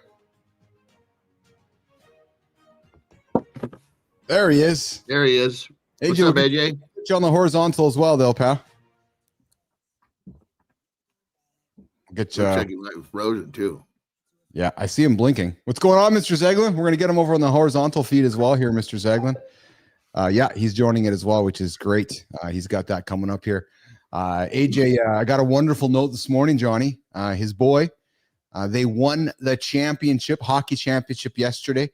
There he is. There he is. AJ, what's up, AJ? Get you on the horizontal as well, though, pal. Get you. Checking light with Rosen, too. Yeah, I see him blinking. What's going on, Mr. Zeglen? We're going to get him over on the horizontal feed as well here, Mr. Zeglen. Yeah, he's joining it as well, which is great. He's got that coming up here. AJ, I got a wonderful note this morning, Johnny. His boy, they won the hockey championship yesterday,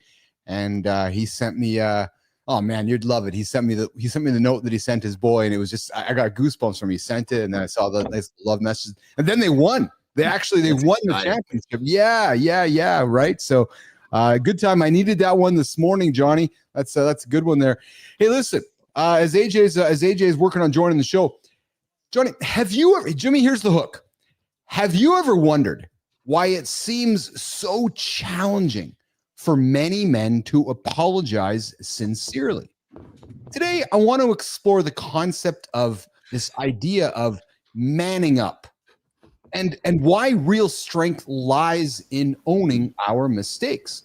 and he sent me. Oh man, you'd love it. He sent me the note that he sent his boy, and it was just I got goosebumps from him. He sent it, and then I saw the nice love message, and then they won. They won the championship. Yeah, right. So, good time. I needed that one this morning, Johnny. That's a good one there. Hey, listen, as AJ is working on joining the show, Johnny, Jimmy, here's the hook. Have you ever wondered why it seems so challenging for many men to apologize sincerely? Today, I want to explore the concept of this idea of manning up and why real strength lies in owning our mistakes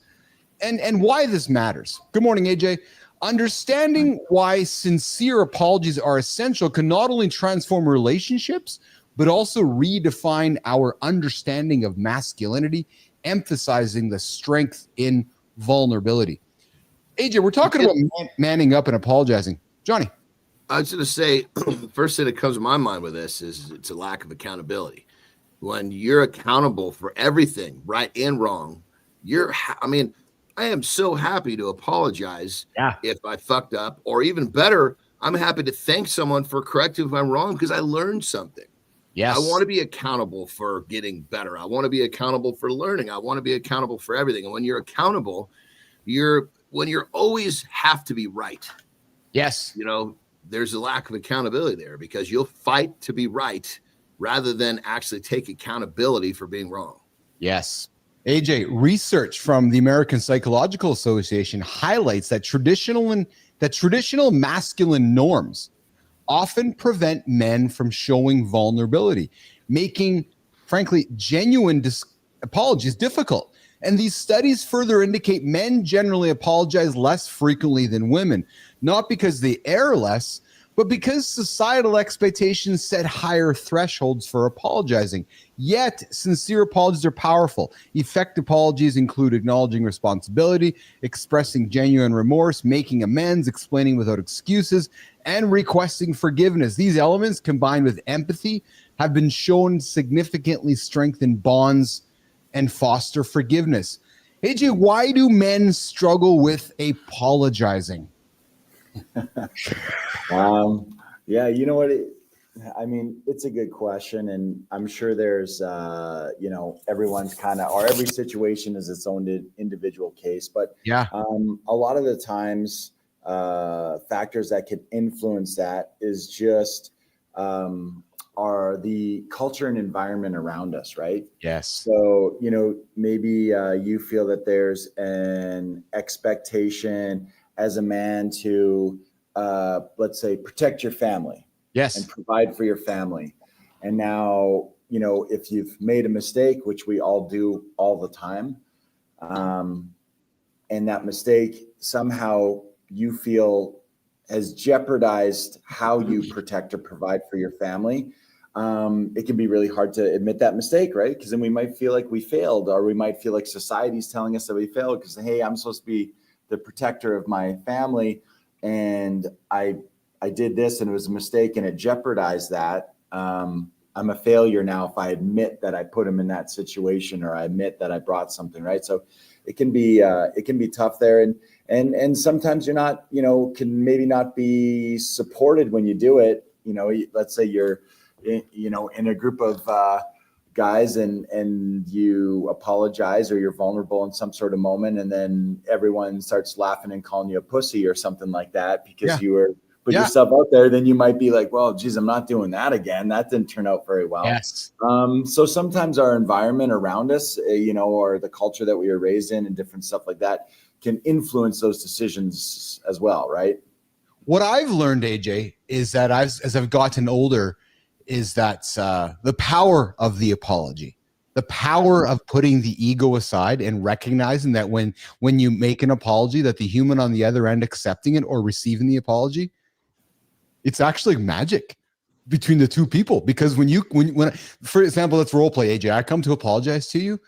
and why this matters. Good morning, AJ. Understanding why sincere apologies are essential can not only transform relationships, but also redefine our understanding of masculinity, emphasizing the strength in vulnerability. AJ, we're talking about manning up and apologizing. Johnny. I was going to say, first thing that comes to my mind with this is it's a lack of accountability. When you're accountable for everything, right and wrong, I am so happy to apologize if I fucked up, or even better, I'm happy to thank someone for correcting if I'm wrong because I learned something. Yes. I want to be accountable for getting better. I want to be accountable for learning. I want to be accountable for everything. And when you're accountable, when you're always have to be right. Yes. There's a lack of accountability there because you'll fight to be right rather than actually take accountability for being wrong. Yes. AJ, research from the American Psychological Association highlights that traditional masculine norms often prevent men from showing vulnerability, making, frankly, genuine apologies difficult. And these studies further indicate men generally apologize less frequently than women, not because they err less, but because societal expectations set higher thresholds for apologizing. Yet, sincere apologies are powerful. Effective apologies include acknowledging responsibility, expressing genuine remorse, making amends, explaining without excuses, and requesting forgiveness. These elements, combined with empathy, have been shown significantly strengthen bonds and foster forgiveness. AJ, why do men struggle with apologizing? Yeah, you know what? It's a good question, and I'm sure there's, everyone's or every situation is its own individual case. But a lot of the times, factors that can influence that is just are the culture and environment around us, right? Yes. So, maybe you feel that there's an expectation as a man to, let's say, protect your family. Yes. And provide for your family. And now, if you've made a mistake, which we all do all the time, and that mistake somehow you feel has jeopardized how you protect or provide for your family, it can be really hard to admit that mistake, right? Because then we might feel like we failed, or we might feel like society's telling us that we failed because, hey, I'm supposed to be the protector of my family, and I did this and it was a mistake and it jeopardized that. I'm a failure now if I admit that I put him in that situation, or I admit that I brought something, right? So it can be tough there, and sometimes you're not, can maybe not be supported when you do it. Let's say you're, in a group of guys and you apologize, or you're vulnerable in some sort of moment, and then everyone starts laughing and calling you a pussy or something like that because you were put yourself out there. Then you might be like, well, geez, I'm not doing that again. That didn't turn out very well. Yes. So sometimes our environment around us, or the culture that we were raised in and different stuff like that can influence those decisions as well, right? What I've learned, AJ, is that as I've gotten older, is that the power of the apology, the power of putting the ego aside and recognizing that when you make an apology, that the human on the other end accepting it or receiving the apology, it's actually magic between the two people. Because when for example, let's role play, AJ, I come to apologize to you,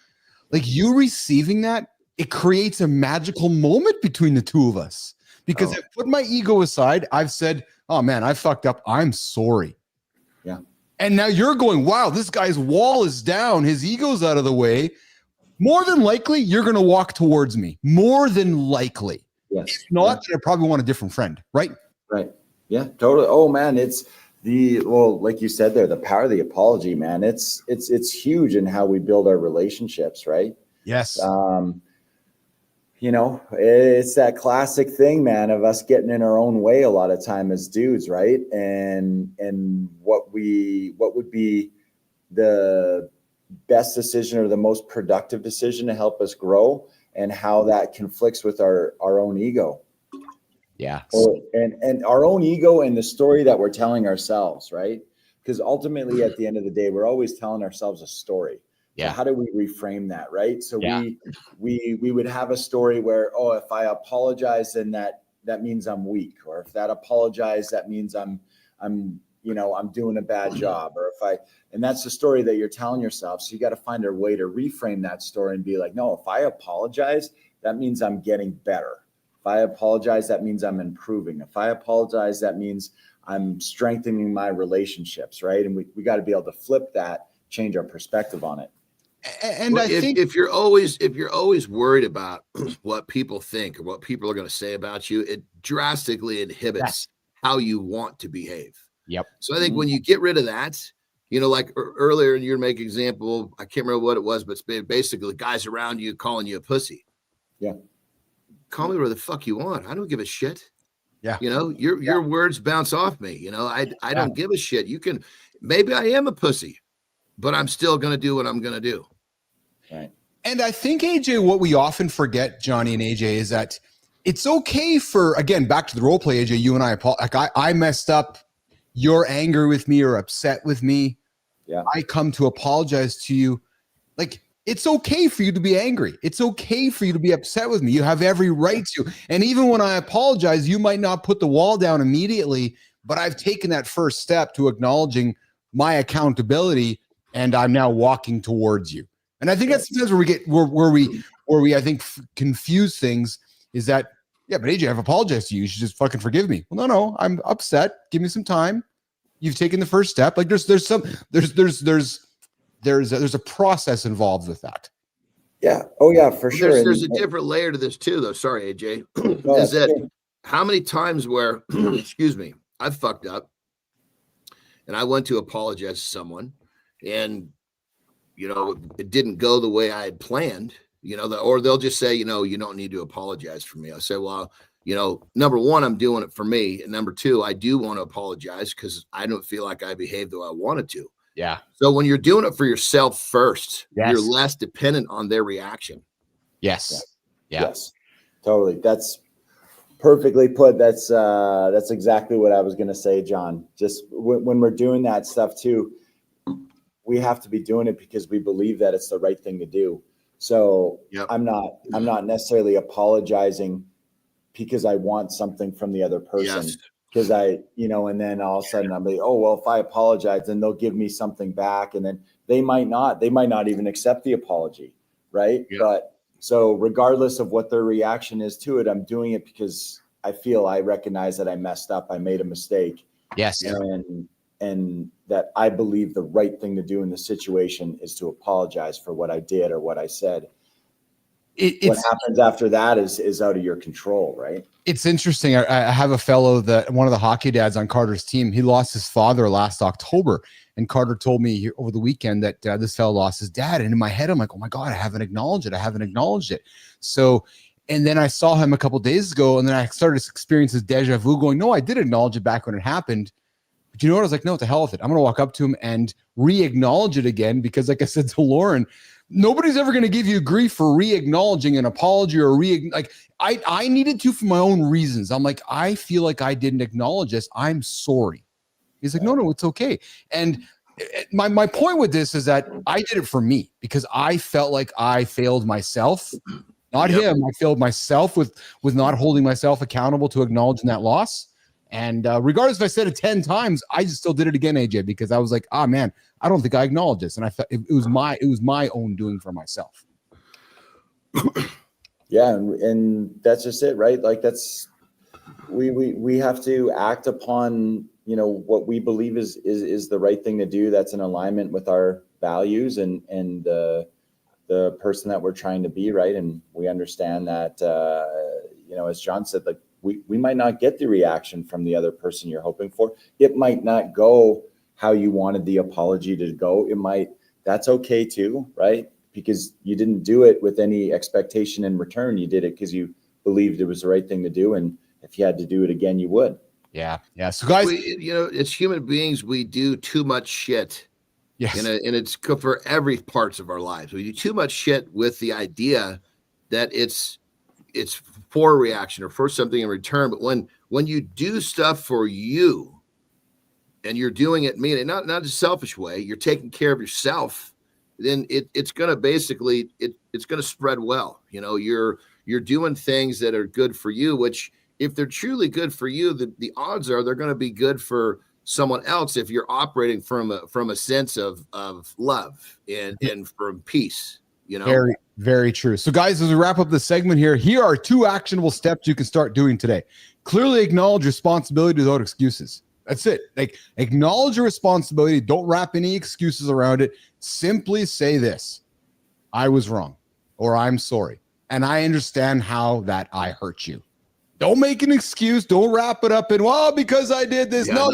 like you receiving that, it creates a magical moment between the two of us. Because I've put my ego aside. I've said, oh man, I fucked up. I'm sorry. Yeah. And now you're going, wow, this guy's wall is down. His ego's out of the way. More than likely, you're going to walk towards me. More than likely. Yes. If not, I probably want a different friend, right? Right. Yeah, totally. Oh man, it's like you said there, the power of the apology, man. It's huge in how we build our relationships, right? Yes. It's that classic thing, man, of us getting in our own way a lot of time as dudes, right? And what would be the best decision or the most productive decision to help us grow, and how that conflicts with our own ego. Yeah. And our own ego and the story that we're telling ourselves, right? Because ultimately at the end of the day, we're always telling ourselves a story. Yeah. So how do we reframe that, right? So we would have a story where, if I apologize, then that means I'm weak, or if that apologize, that means I'm doing a bad job, or and that's the story that you're telling yourself. So you got to find a way to reframe that story and be like, no, if I apologize, that means I'm getting better. If I apologize, that means I'm improving. If I apologize, that means I'm strengthening my relationships, right? And we got to be able to flip that, change our perspective on it. And I think if you're always worried about what people think or what people are going to say about you, it drastically inhibits how you want to behave. Yep. So I think when you get rid of that, like earlier in your make example, I can't remember what it was, but it's basically guys around you calling you a pussy. Yeah. Call me whatever the fuck you want. I don't give a shit. Yeah. Your words bounce off me. I don't give a shit. Maybe I am a pussy, but I'm still going to do what I'm going to do. Right. And I think, AJ, what we often forget, Johnny and AJ, is that it's okay for, again, back to the role play, AJ, you and I messed up. You're angry with me or upset with me. Yeah. I come to apologize to you. Like, it's okay for you to be angry. It's okay for you to be upset with me. You have every right to. And even when I apologize, you might not put the wall down immediately, but I've taken that first step to acknowledging my accountability, and I'm now walking towards you. And I think that's sometimes where we I think confuse things, is that, yeah, but AJ, I've apologized to you. You should just fucking forgive me. Well, no, I'm upset. Give me some time. You've taken the first step. Like there's a process involved with that. Yeah. Oh yeah, for sure. There's a different layer to this too, though. Sorry, AJ. Is that how many times where, excuse me, I've fucked up and I went to apologize to someone, and it didn't go the way I had planned. Or they'll just say, you don't need to apologize for me. I say, well, number one, I'm doing it for me, and number two, I do want to apologize because I don't feel like I behaved the way I wanted to. Yeah. So when you're doing it for yourself first, Yes. you're less dependent on their reaction. Yes. Yeah. Yes. Totally. That's perfectly put. That's exactly what I was going to say, John. Just when we're doing that stuff too, we have to be doing it because we believe that it's the right thing to do. So I'm not necessarily apologizing because I want something from the other person. Yes. Because and then all of a sudden I'm like, oh, well, if I apologize, then they'll give me something back. And then they might not even accept the apology. Right. Yeah. But so regardless of what their reaction is to it, I'm doing it because I recognize that I messed up. I made a mistake. Yes. And that I believe the right thing to do in the situation is to apologize for what I did or what I said. What happens after that is out of your control, right? It's interesting. I have a fellow one of the hockey dads on Carter's team. He lost his father last October, and Carter told me over the weekend that this fellow lost his dad. And in my head, I'm like, oh my God, I haven't acknowledged it. So, and then I saw him a couple of days ago, and then I started to experience this deja vu going, no, I did acknowledge it back when it happened. But you know what? I was like, no, to hell with it. I'm going to walk up to him and re-acknowledge it again, because like I said to Lauren, nobody's ever going to give you grief for re-acknowledging an apology or I needed to for my own reasons. I'm like, I feel like I didn't acknowledge this. I'm sorry. He's like, no, it's okay. And my point with this is that I did it for me because I felt like I failed myself, not him. I failed myself with not holding myself accountable to acknowledging that loss. And regardless if I said it 10 times, I just still did it again, AJ, because I was like, oh man, I don't think I acknowledged this. And I felt it was my own doing for myself. Yeah. And that's just it, right? Like we have to act upon, what we believe is the right thing to do. That's in alignment with our values and the person that we're trying to be, right? And we understand that, as Jon said, like we might not get the reaction from the other person you're hoping for. It might not go how you wanted the apology to go. That's okay too, right? Because you didn't do it with any expectation in return. You did it because you believed it was the right thing to do. And if you had to do it again, you would. Yeah. Yeah. So guys, as human beings, we do too much shit. Yes. And it's for every parts of our lives. We do too much shit with the idea that it's for a reaction or for something in return. But when you do stuff for you and you're doing it meaning not a selfish way, you're taking care of yourself, then it's going to basically, it's going to spread well. You're doing things that are good for you, which if they're truly good for you, the odds are they're going to be good for someone else if you're operating from a sense of love and from peace. Very, very true. So guys, as we wrap up this segment here are 2 actionable steps you can start doing today. Clearly acknowledge responsibility without excuses. That's it. Like, acknowledge your responsibility. Don't wrap any excuses around it. Simply say this: I was wrong, or I'm sorry, and I understand how that I hurt you. Don't make an excuse. Don't wrap it up in, well, because I did this. Yeah,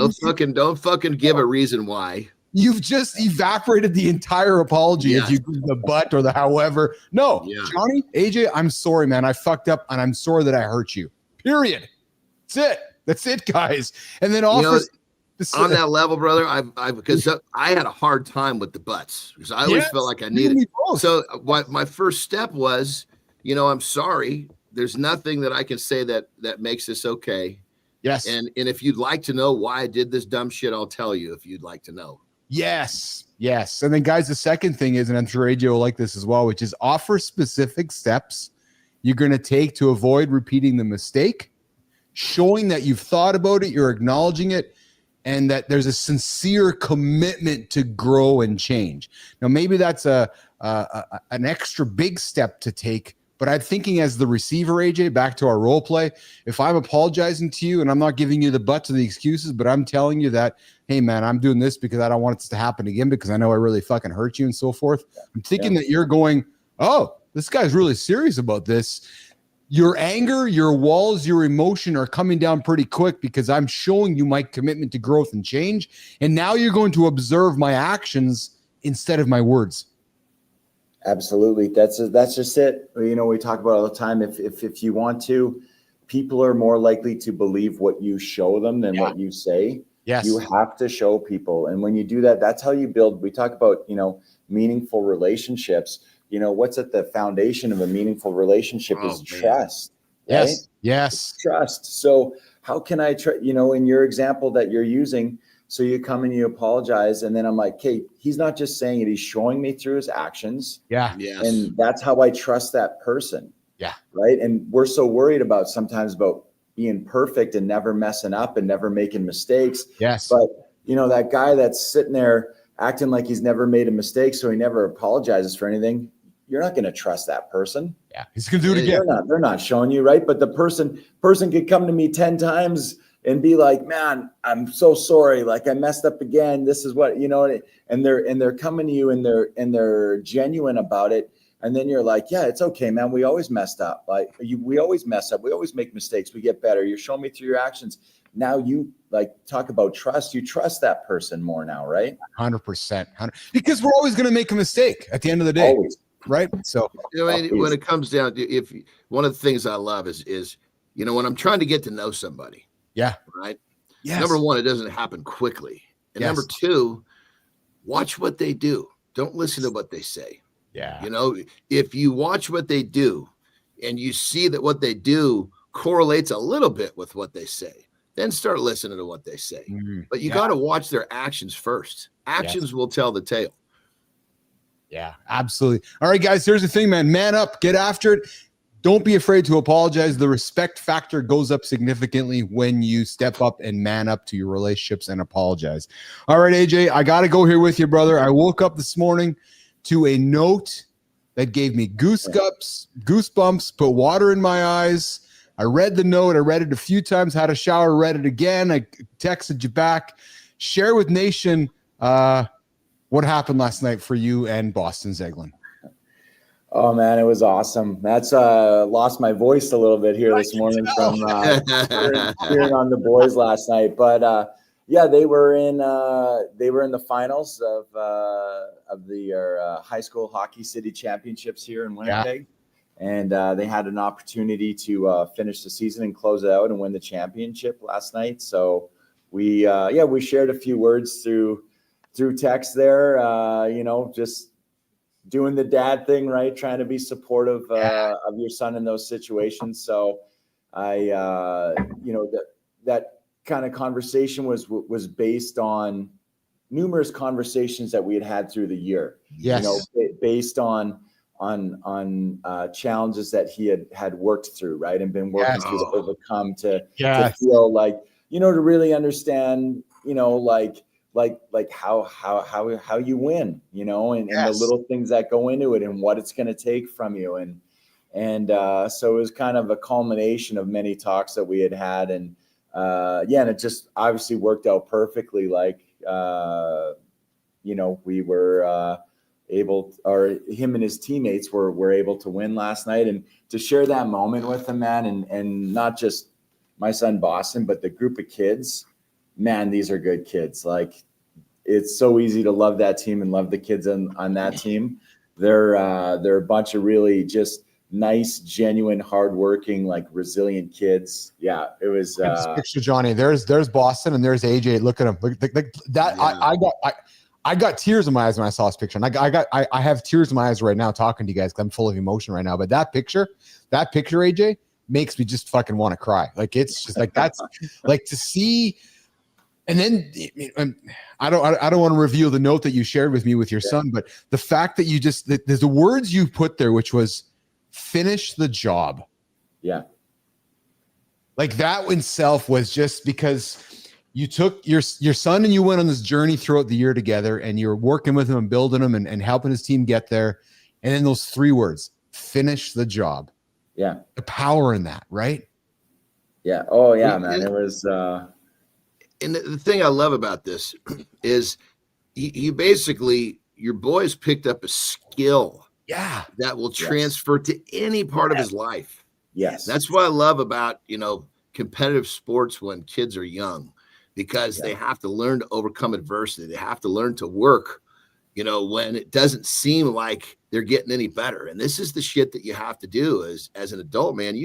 don't fucking give a reason why. You've just evaporated the entire apology if you give the but or the however. No, Johnny, AJ, I'm sorry, man. I fucked up, and I'm sorry that I hurt you. Period. That's it, guys. And then offer on that level, brother. Because I had a hard time with the buts because I always felt like I needed. So what my first step was, I'm sorry. There's nothing that I can say that makes this okay. Yes. And if you'd like to know why I did this dumb shit, I'll tell you if you'd like to know. Yes. And then, guys, the second thing is, and I'm sure AJ will like this as well, which is offer specific steps you're going to take to avoid repeating the mistake, showing that you've thought about it, you're acknowledging it, and that there's a sincere commitment to grow and change. Now, maybe that's an extra big step to take. But I'm thinking as the receiver, AJ, back to our role play, if I'm apologizing to you and I'm not giving you the butts or the excuses, but I'm telling you that, hey, man, I'm doing this because I don't want this to happen again because I know I really fucking hurt you and so forth. I'm thinking that you're going, oh, this guy's really serious about this. Your anger, your walls, your emotion are coming down pretty quick because I'm showing you my commitment to growth and change. And now you're going to observe my actions instead of my words. Absolutely. That's just it. We talk about all the time. If you want to, people are more likely to believe what you show them than what you say. Yes. You have to show people. And when you do that, that's how you build. We talk about, meaningful relationships. What's at the foundation of a meaningful relationship is trust. Right? Yes. It's trust. So how can I in your example that you're using, So you come and you apologize. And then I'm like, okay, he's not just saying it. He's showing me through his actions. Yeah. Yes. And that's how I trust that person. Yeah. Right. And we're so worried sometimes about being perfect and never messing up and never making mistakes. Yes. But that guy that's sitting there acting like he's never made a mistake, so he never apologizes for anything, you're not going to trust that person. Yeah. He's going to do it again. They're not showing you, right? But the person could come to me 10 times and be like, man, I'm so sorry. Like I messed up again. This is what, and they're coming to you and they're genuine about it. And then you're like, yeah, it's okay, man. We always messed up. We always mess up. We always make mistakes. We get better. You're showing me through your actions. Now you talk about trust. You trust that person more now, right? 100%. Because we're always going to make a mistake at the end of the day. Always. Right. So when it comes down to, if one of the things I love is when I'm trying to get to know somebody. Yeah. Right. Yes. Number one, it doesn't happen quickly. And number two, watch what they do. Don't listen to what they say. Yeah. If you watch what they do and you see that what they do correlates a little bit with what they say, then start listening to what they say. Mm-hmm. But you got to watch their actions first. Actions will tell the tale. Yeah, absolutely. All right, guys, here's the thing, man. Man up, get after it. Don't be afraid to apologize. The respect factor goes up significantly when you step up and man up to your relationships and apologize. All right, AJ, I got to go here with you, brother. I woke up this morning to a note that gave me goosebumps, put water in my eyes. I read the note. I read it a few times, had a shower, read it again. I texted you back. Share with Nation what happened last night for you and Boston Zeglen. Oh man, it was awesome. That's lost my voice a little bit here this morning from cheering on the boys last night. But yeah, they were in the finals of the high school hockey city championships here in Winnipeg, and they had an opportunity to finish the season and close it out and win the championship last night. So we shared a few words through text there. Just doing the dad thing, right? Trying to be supportive of your son in those situations. So that kind of conversation was based on numerous conversations that we had through the year. Yes. Based on challenges that he had worked through, right? And been working through to overcome to feel like, to really understand, like how you win, and the little things that go into it and what it's going to take from you. And so it was kind of a culmination of many talks that we had. And and it just obviously worked out perfectly. We were him and his teammates were able to win last night, and to share that moment with them, man. And not just my son Boston, but the group of kids, man, these are good kids. Like, it's so easy to love that team and love the kids on that team. They're a bunch of really just nice, genuine, hardworking, like resilient kids. Yeah, it was. Picture Johnny. There's Boston and there's AJ. Look at him. Look that. Yeah. I got tears in my eyes when I saw this picture, and I have tears in my eyes right now talking to you guys because I'm full of emotion right now. But that picture, AJ, makes me just fucking want to cry. Like, it's just like, that's like to see. And then I don't want to reveal the note that you shared with me with your son, but the fact that there's the words you put there, which was finish the job. Yeah. Like, that in itself was just because you took your son and you went on this journey throughout the year together, and you're working with him and building him and helping his team get there. And then those 3 words, finish the job. Yeah. The power in that, right? Yeah. Oh yeah, man. It was, and the thing I love about this is he basically, your boys picked up a skill that will transfer to any part of his life. Yes. That's what I love about, competitive sports when kids are young, because they have to learn to overcome adversity. They have to learn to work, when it doesn't seem like they're getting any better. And this is the shit that you have to do as an adult, man.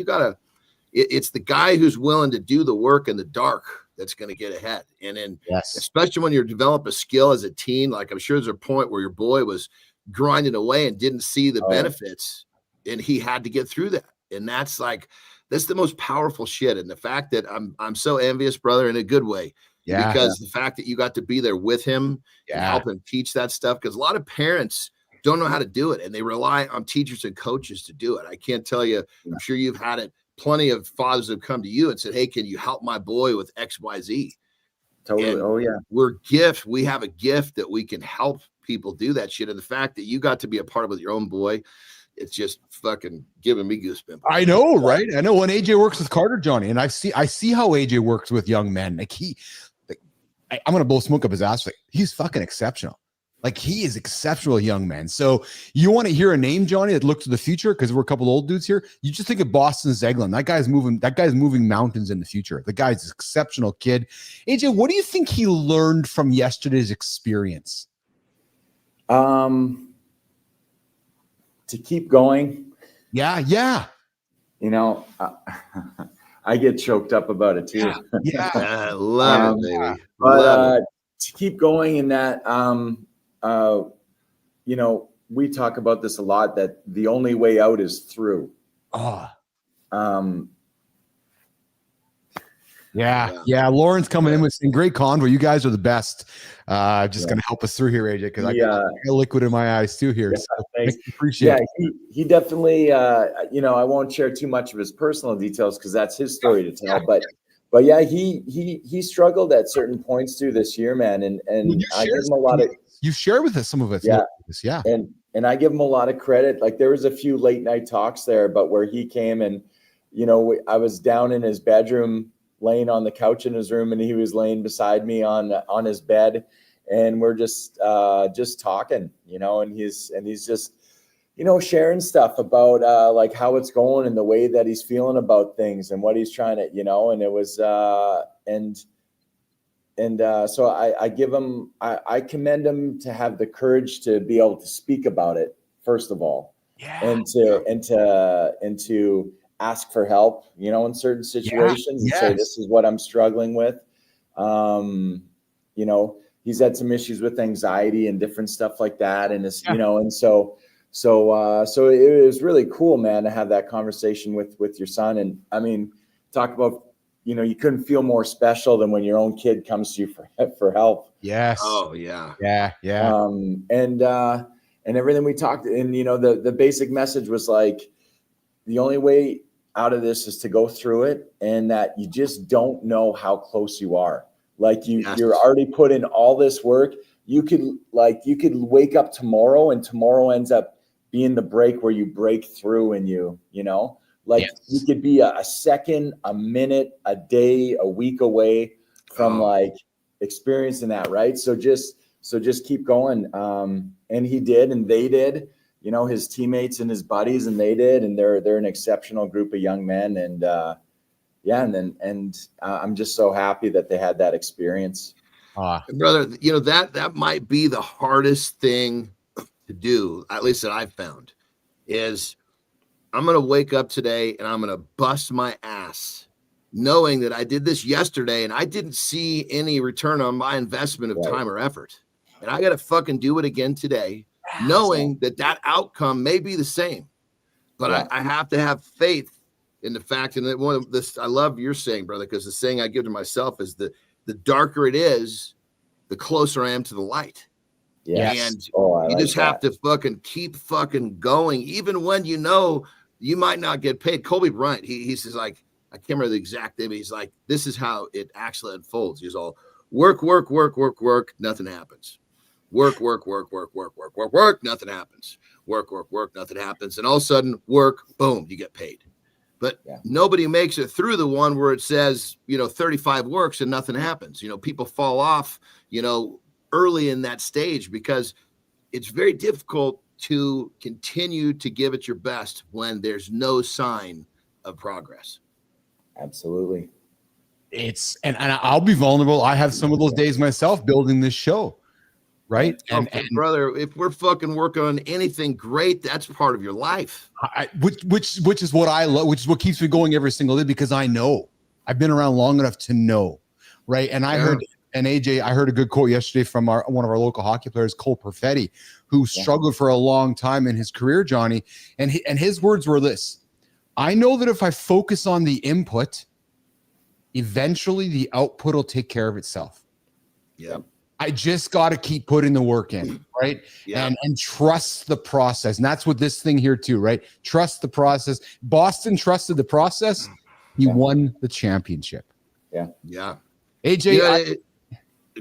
It's the guy who's willing to do the work in the dark that's going to get ahead. And then especially when you develop a skill as a teen, like I'm sure there's a point where your boy was grinding away and didn't see the benefits, and he had to get through that. And that's the most powerful shit. And the fact that I'm so envious, brother, in a good way, because the fact that you got to be there with him and help him teach that stuff, because a lot of parents don't know how to do it and they rely on teachers and coaches to do it. I can't tell you, I'm sure you've had it. Plenty of fathers have come to you and said, hey, can you help my boy with XYZ? Totally. And we have a gift that we can help people do that shit. And the fact that you got to be a part of it with your own boy, it's just fucking giving me goosebumps. I know, right? I know when AJ works with Carter, Johnny, and I see how AJ works with young men. Like I'm gonna blow smoke up his ass. Like he's fucking exceptional. Like he is exceptional, young man. So you want to hear a name, Johnny, that looks to the future, because we're a couple of old dudes here. You just think of Boston Zeglen. That guy's moving mountains in the future. The guy's an exceptional kid. AJ, what do you think he learned from yesterday's experience? To keep going. Yeah. You know, I get choked up about it too. Yeah. I love it, baby. But to keep going in that, you know, we talk about this a lot, that the only way out is through. Yeah. Lauren's coming in with some great convo. You guys are the best. Just going to help us through here, AJ, because I got liquid in my eyes too here. So thanks. Appreciate it. He definitely, you know, I won't share too much of his personal details because that's his story to tell. But yeah, he struggled at certain points through this year, man. And I give him a lot of. You share with us some of it. Yeah. And I give him a lot of credit. Like there was a few late night talks there, but where he came and, you know, I was down in his bedroom, laying on the couch in his room, and he was laying beside me on his bed, and we're just talking, you know, and he's just, you know, sharing stuff about like how it's going and the way that he's feeling about things and what he's trying to, you know, and it was so I give him, I commend him to have the courage to be able to speak about it, first of all, and to ask for help, you know, in certain situations and say, this is what I'm struggling with. You know, he's had some issues with anxiety and different stuff like that. And it's, you know, and so it was really cool, man, to have that conversation with your son. And I mean, talk about, you know, you couldn't feel more special than when your own kid comes to you for help. Yes. Oh yeah. Yeah. And everything we talked, and, you know, the basic message was like, the only way out of this is to go through it, and that you just don't know how close you are. Like you're already put in all this work. You could wake up tomorrow, and tomorrow ends up being the break where you break through, and you know, like you could be a second, a minute, a day, a week away from like experiencing that. Right. So just keep going. And he did, and they did. You know, his teammates and his buddies, and they did, and they're an exceptional group of young men, and I'm just so happy that they had that experience. Brother, you know, that might be the hardest thing to do, at least that I've found, is I'm going to wake up today and I'm going to bust my ass knowing that I did this yesterday and I didn't see any return on my investment of time or effort, and I got to fucking do it again today, knowing that outcome may be the same, but I have to have faith in the fact. And that one of this, I love you're saying, brother, because the saying I give to myself is the darker it is, the closer I am to the light. Yes. And you just have to fucking keep fucking going, even when you know you might not get paid. Kobe Bryant, he says, like, I can't remember the exact name, but he's like, this is how it actually unfolds. He's all work, nothing happens. Work, nothing happens. Work, nothing happens. And all of a sudden, work, boom, you get paid. But nobody makes it through the one where it says, you know, 35 works and nothing happens. You know, people fall off, you know, early in that stage, because it's very difficult to continue to give it your best when there's no sign of progress. Absolutely. And I'll be vulnerable. I have some of those days myself building this show. Right. And brother, if we're fucking working on anything great, that's part of your life. Which is what I love, which is what keeps me going every single day, because I know I've been around long enough to know. Right. And I heard a good quote yesterday from one of our local hockey players, Cole Perfetti, who struggled for a long time in his career, Johnny. And his words were this: I know that if I focus on the input, eventually the output will take care of itself. Yeah. I just got to keep putting the work in, right? Yeah. And trust the process. And that's what this thing here too, right? Trust the process. Boston trusted the process. He won the championship. Yeah. Yeah. AJ,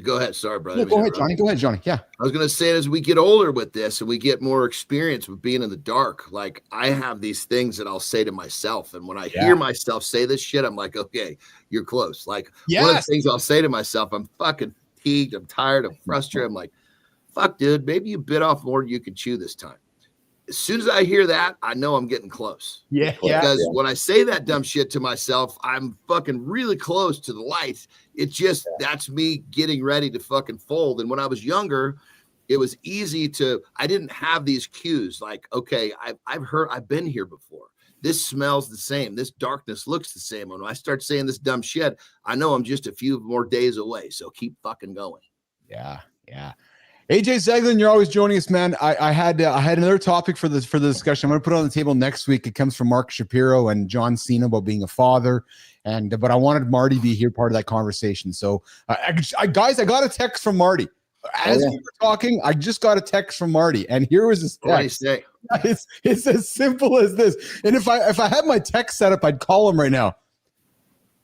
go ahead. Sorry, brother. No, go ahead, Johnny. Go ahead, Johnny. Yeah. I was going to say, as we get older with this and we get more experience with being in the dark, like I have these things that I'll say to myself. And when I hear myself say this shit, I'm like, okay, you're close. Like one of the things I'll say to myself, I'm fucking fatigued. I'm tired. I'm frustrated. I'm like, fuck, dude, maybe you bit off more than you can chew this time. As soon as I hear that, I know I'm getting close. Because when I say that dumb shit to myself, I'm fucking really close to the light. It's just that's me getting ready to fucking fold. And when I was younger, it was easy I didn't have these cues like, okay, I've been here before. This smells the same. This darkness looks the same. When I start saying this dumb shit, I know I'm just a few more days away. So keep fucking going. Yeah. AJ Zeglen, you're always joining us, man. I had another topic for the discussion. I'm going to put it on the table next week. It comes from Mark Shapiro and John Cena about being a father, but I wanted Marty to be here, part of that conversation. So, guys, I got a text from Marty as we were talking. I just got a text from Marty, and here was his text. What did he say? It's as simple as this. And if I had my text set up, I'd call him right now.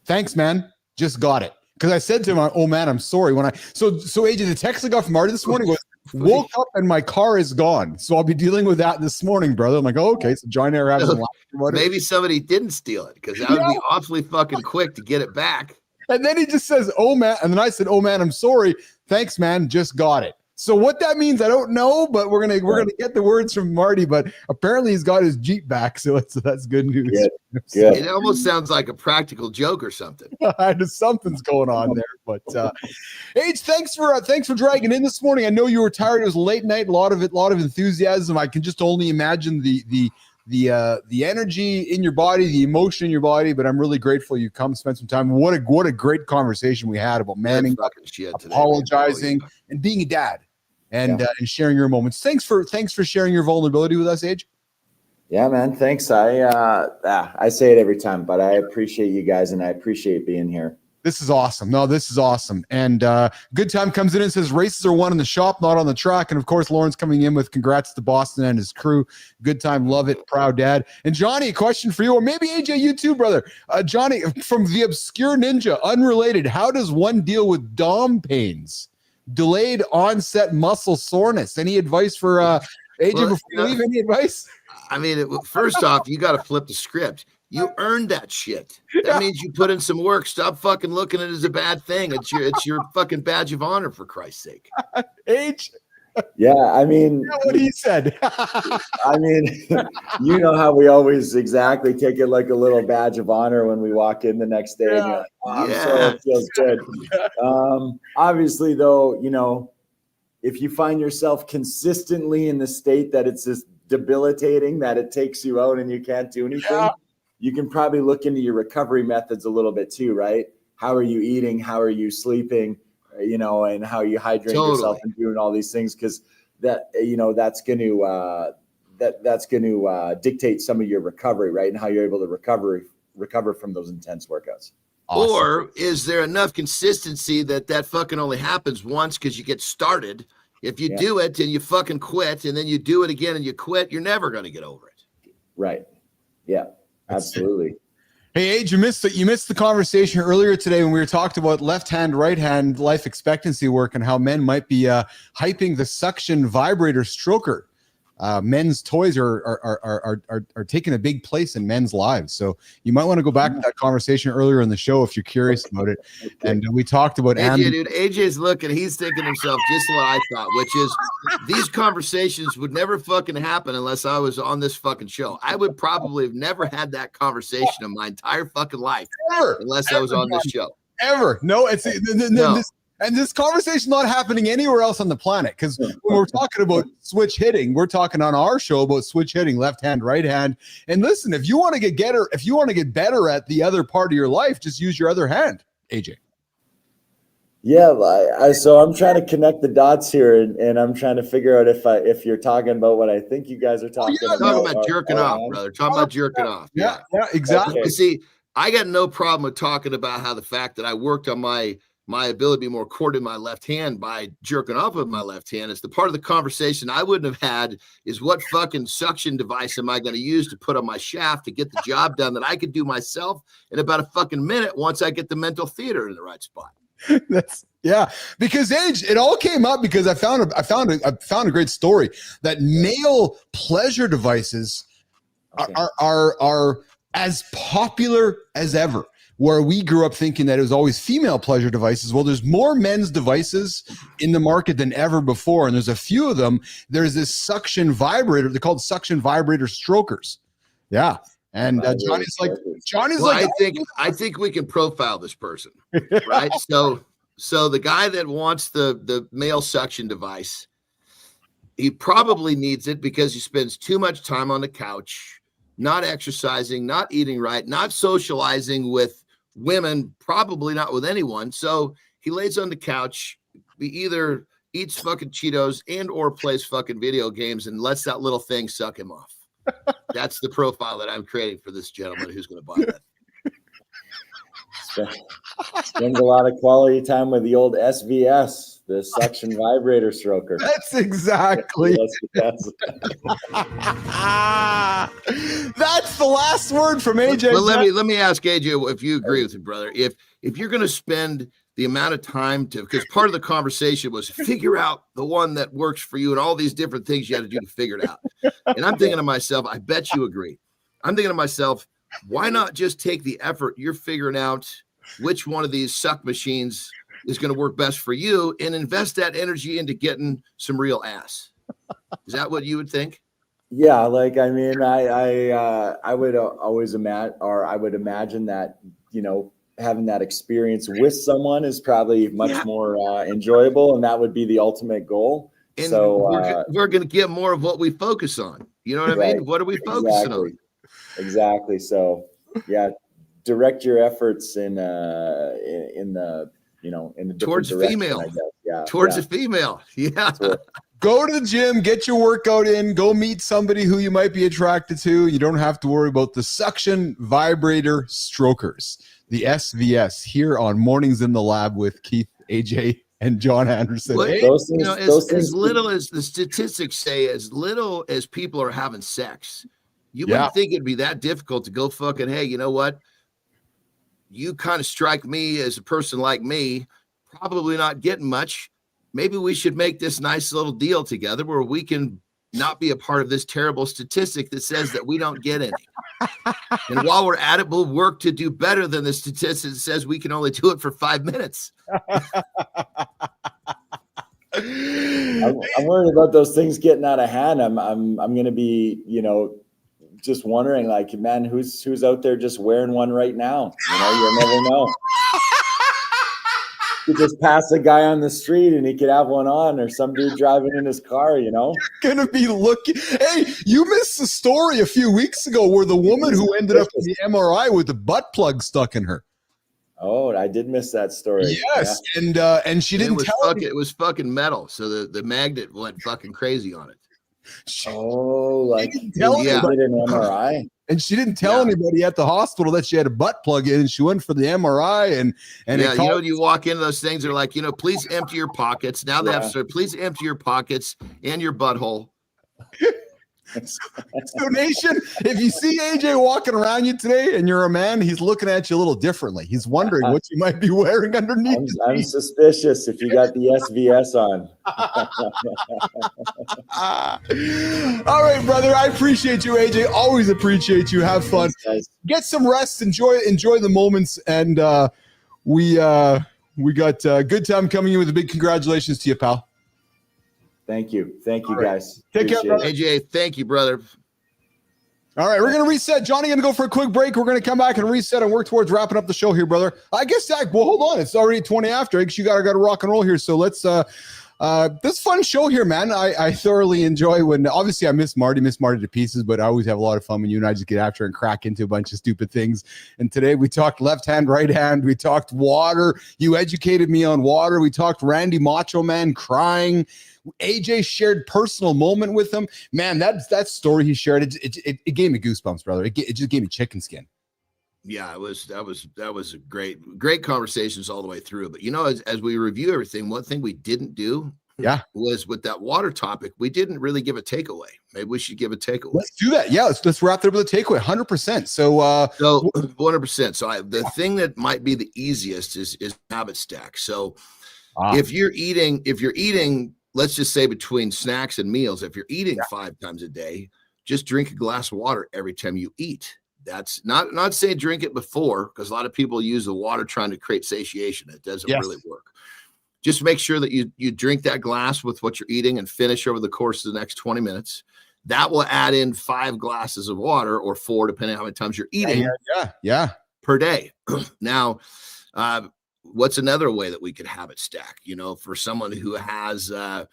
Thanks, man. Just got it. Because I said to him, oh man, I'm sorry. So AJ, the text I got from Marty this morning was, woke up and my car is gone. So I'll be dealing with that this morning, brother. I'm like, oh, okay. So John Air has maybe somebody didn't steal it, because that would be awfully fucking quick to get it back. And then he just says, oh man. And then I said, oh man, I'm sorry. Thanks, man. Just got it. So what that means, I don't know, but we're gonna get the words from Marty. But apparently he's got his Jeep back, so that's good news. Good. It almost sounds like a practical joke or something. Something's going on there. But H, thanks for dragging in this morning. I know you were tired. It was a late night. A lot of enthusiasm. I can just only imagine the energy in your body, the emotion in your body. But I'm really grateful you come spend some time. What a great conversation we had about manning, apologizing, and being a dad. And sharing your moments. Thanks for sharing your vulnerability with us, AJ. Yeah, man. Thanks. I say it every time, but I appreciate you guys and I appreciate being here. This is awesome. No, this is awesome. And Good Time comes in and says races are won in the shop, not on the track. And of course, Lauren's coming in with congrats to Boston and his crew. Good Time, love it, proud dad. And Johnny, a question for you, or maybe AJ, you too, brother. Johnny, from the Obscure Ninja, unrelated. How does one deal with DOM pains? Delayed onset muscle soreness. Any advice for AJ before you leave? Any advice? I mean, first off, you got to flip the script. You earned that shit. That means you put in some work. Stop fucking looking at it as a bad thing. It's your fucking badge of honor, for Christ's sake. H. Yeah, I mean, what he said. I mean, you know how we always exactly take it like a little badge of honor when we walk in the next day. And you're like, I'm sorry, it feels good. Obviously, though, you know, if you find yourself consistently in the state that it's just debilitating, that it takes you out and you can't do anything, you can probably look into your recovery methods a little bit too, right? How are you eating? How are you sleeping? You know, and how you hydrate yourself and doing all these things, because that, you know, that's going to dictate some of your recovery, right? And how you're able to recover from those intense workouts. Awesome. Or is there enough consistency that fucking only happens once because you get started? If you do it and you fucking quit and then you do it again and you quit, you're never going to get over it. Right. Yeah, absolutely. Hey, Age, you missed the conversation earlier today when we were talking about left hand, right hand life expectancy work and how men might be hyping the suction vibrator stroker. Men's toys are taking a big place in men's lives. So you might want to go back to that conversation earlier in the show if you're curious about it. And we talked about AJ's looking, he's thinking himself just what I thought, which is these conversations would never fucking happen unless I was on this fucking show. I would probably have never had that conversation in my entire fucking life unless I was on this show. Ever. No, it's no. And this conversation's not happening anywhere else on the planet, because when we're talking about switch hitting, we're talking on our show about switch hitting, left hand, right hand. And listen, if you want to get better at the other part of your life, just use your other hand, AJ. Yeah, so I'm trying to connect the dots here, and I'm trying to figure out if you're talking about what I think you guys are talking about. Talking about jerking off, brother. Talking about jerking off. Yeah, exactly. Okay. See, I got no problem with talking about how the fact that I worked on my my ability to be more coordinated in my left hand by jerking off with my left hand. It's the part of the conversation I wouldn't have had is what fucking suction device am I going to use to put on my shaft to get the job done that I could do myself in about a fucking minute once I get the mental theater in the right spot. Because it all came up because I found a great story that male pleasure devices are as popular as ever. Where we grew up thinking that it was always female pleasure devices. Well, there's more men's devices in the market than ever before. And there's a few of them. There's this suction vibrator. They're called suction vibrator strokers. Yeah. And Johnny's like, I think we can profile this person, right? So the guy that wants the male suction device, he probably needs it because he spends too much time on the couch, not exercising, not eating right, not socializing with women, probably not with anyone. So he lays on the couch. He either eats fucking Cheetos and or plays fucking video games and lets that little thing suck him off. That's the profile that I'm creating for this gentleman who's going to buy that. Spends a lot of quality time with the old SVS, the suction vibrator stroker. That's exactly. That's the last word from AJ. Well, let me ask AJ if you agree with it, brother. If you're going to spend the amount of time because part of the conversation was figure out the one that works for you and all these different things you had to do to figure it out. And I'm thinking to myself, I bet you agree. I'm thinking to myself, why not just take the effort you're figuring out which one of these suck machines is going to work best for you and invest that energy into getting some real ass? Is that what you would think? Yeah, like I mean, I would always imagine that, you know, having that experience with someone is probably much more enjoyable, and that would be the ultimate goal. And so we're going to get more of what we focus on. You know what I mean? What are we focusing on? Exactly. So yeah, direct your efforts in the towards female. Towards a female. Yeah. Go to the gym, get your workout in, go meet somebody who you might be attracted to. You don't have to worry about the suction vibrator strokers, the SVS, here on Mornings in the Lab with Keith, AJ, and Jon Andersen. Well, as little as the statistics say, as little as people are having sex, you wouldn't think it'd be that difficult to go fucking, hey, you know what? You kind of strike me as a person like me, probably not getting much. Maybe we should make this nice little deal together where we can not be a part of this terrible statistic that says that we don't get any. And while we're at it, we'll work to do better than the statistic that says we can only do it for 5 minutes. I'm worried about those things getting out of hand. I'm going to be, you know, just wondering, like, man, who's out there just wearing one right now? You know, you'll never know. You just pass a guy on the street and he could have one on, or some dude driving in his car, you know. Gonna be looking. Hey, you missed the story a few weeks ago where the woman who ended up in the MRI with the butt plug stuck in her. Oh, I did miss that story. Yes, yeah. And she didn't tell me. It was fucking metal, so the magnet went fucking crazy on it. Like an MRI. And she didn't tell anybody at the hospital that she had a butt plug in, and she went for the MRI. And you walk into those things, they're like, please empty your pockets. Now they have to say, please empty your pockets and your butthole. So, Nation, if you see AJ walking around you today and you're a man, he's looking at you a little differently. He's wondering what you might be wearing underneath. I'm suspicious if you got the SVS on. All right, brother. I appreciate you, AJ. Always appreciate you. Have fun. Thanks, get some rest. Enjoy the moments. And we got a good time coming in with a big congratulations to you, pal. Thank you. Thank you, guys. Take care, brother. AJ, thank you, brother. All right, we're going to reset. Johnny, going to go for a quick break. We're going to come back and reset and work towards wrapping up the show here, brother. I guess, Zach, well, hold on. It's already 20 after. I guess you got to rock and roll here. So let's this fun show here, man. I thoroughly enjoy when, obviously, I miss Marty to pieces, but I always have a lot of fun when you and I just get after and crack into a bunch of stupid things. And today we talked left hand, right hand. We talked water. You educated me on water. We talked Randy Macho Man crying. AJ shared personal moment with him. Man, that story he shared, it gave me goosebumps, brother. It just gave me chicken skin. Yeah, that was a great conversations all the way through. But as we review everything, one thing we didn't do was with that water topic, we didn't really give a takeaway. Maybe we should give a takeaway. Let's do that. Yeah, let's wrap there with a takeaway. 100%. So 100%. So the thing that might be the easiest is habit stack. So if you're eating, let's just say between snacks and meals, if you're eating 5 times a day, just drink a glass of water every time you eat. That's not saying drink it before, because a lot of people use the water trying to create satiation. It doesn't really work. Just make sure that you drink that glass with what you're eating and finish over the course of the next 20 minutes. That will add in 5 glasses of water, or 4, depending on how many times you're eating per day. Now, what's another way that we could habit stack? For someone who has, the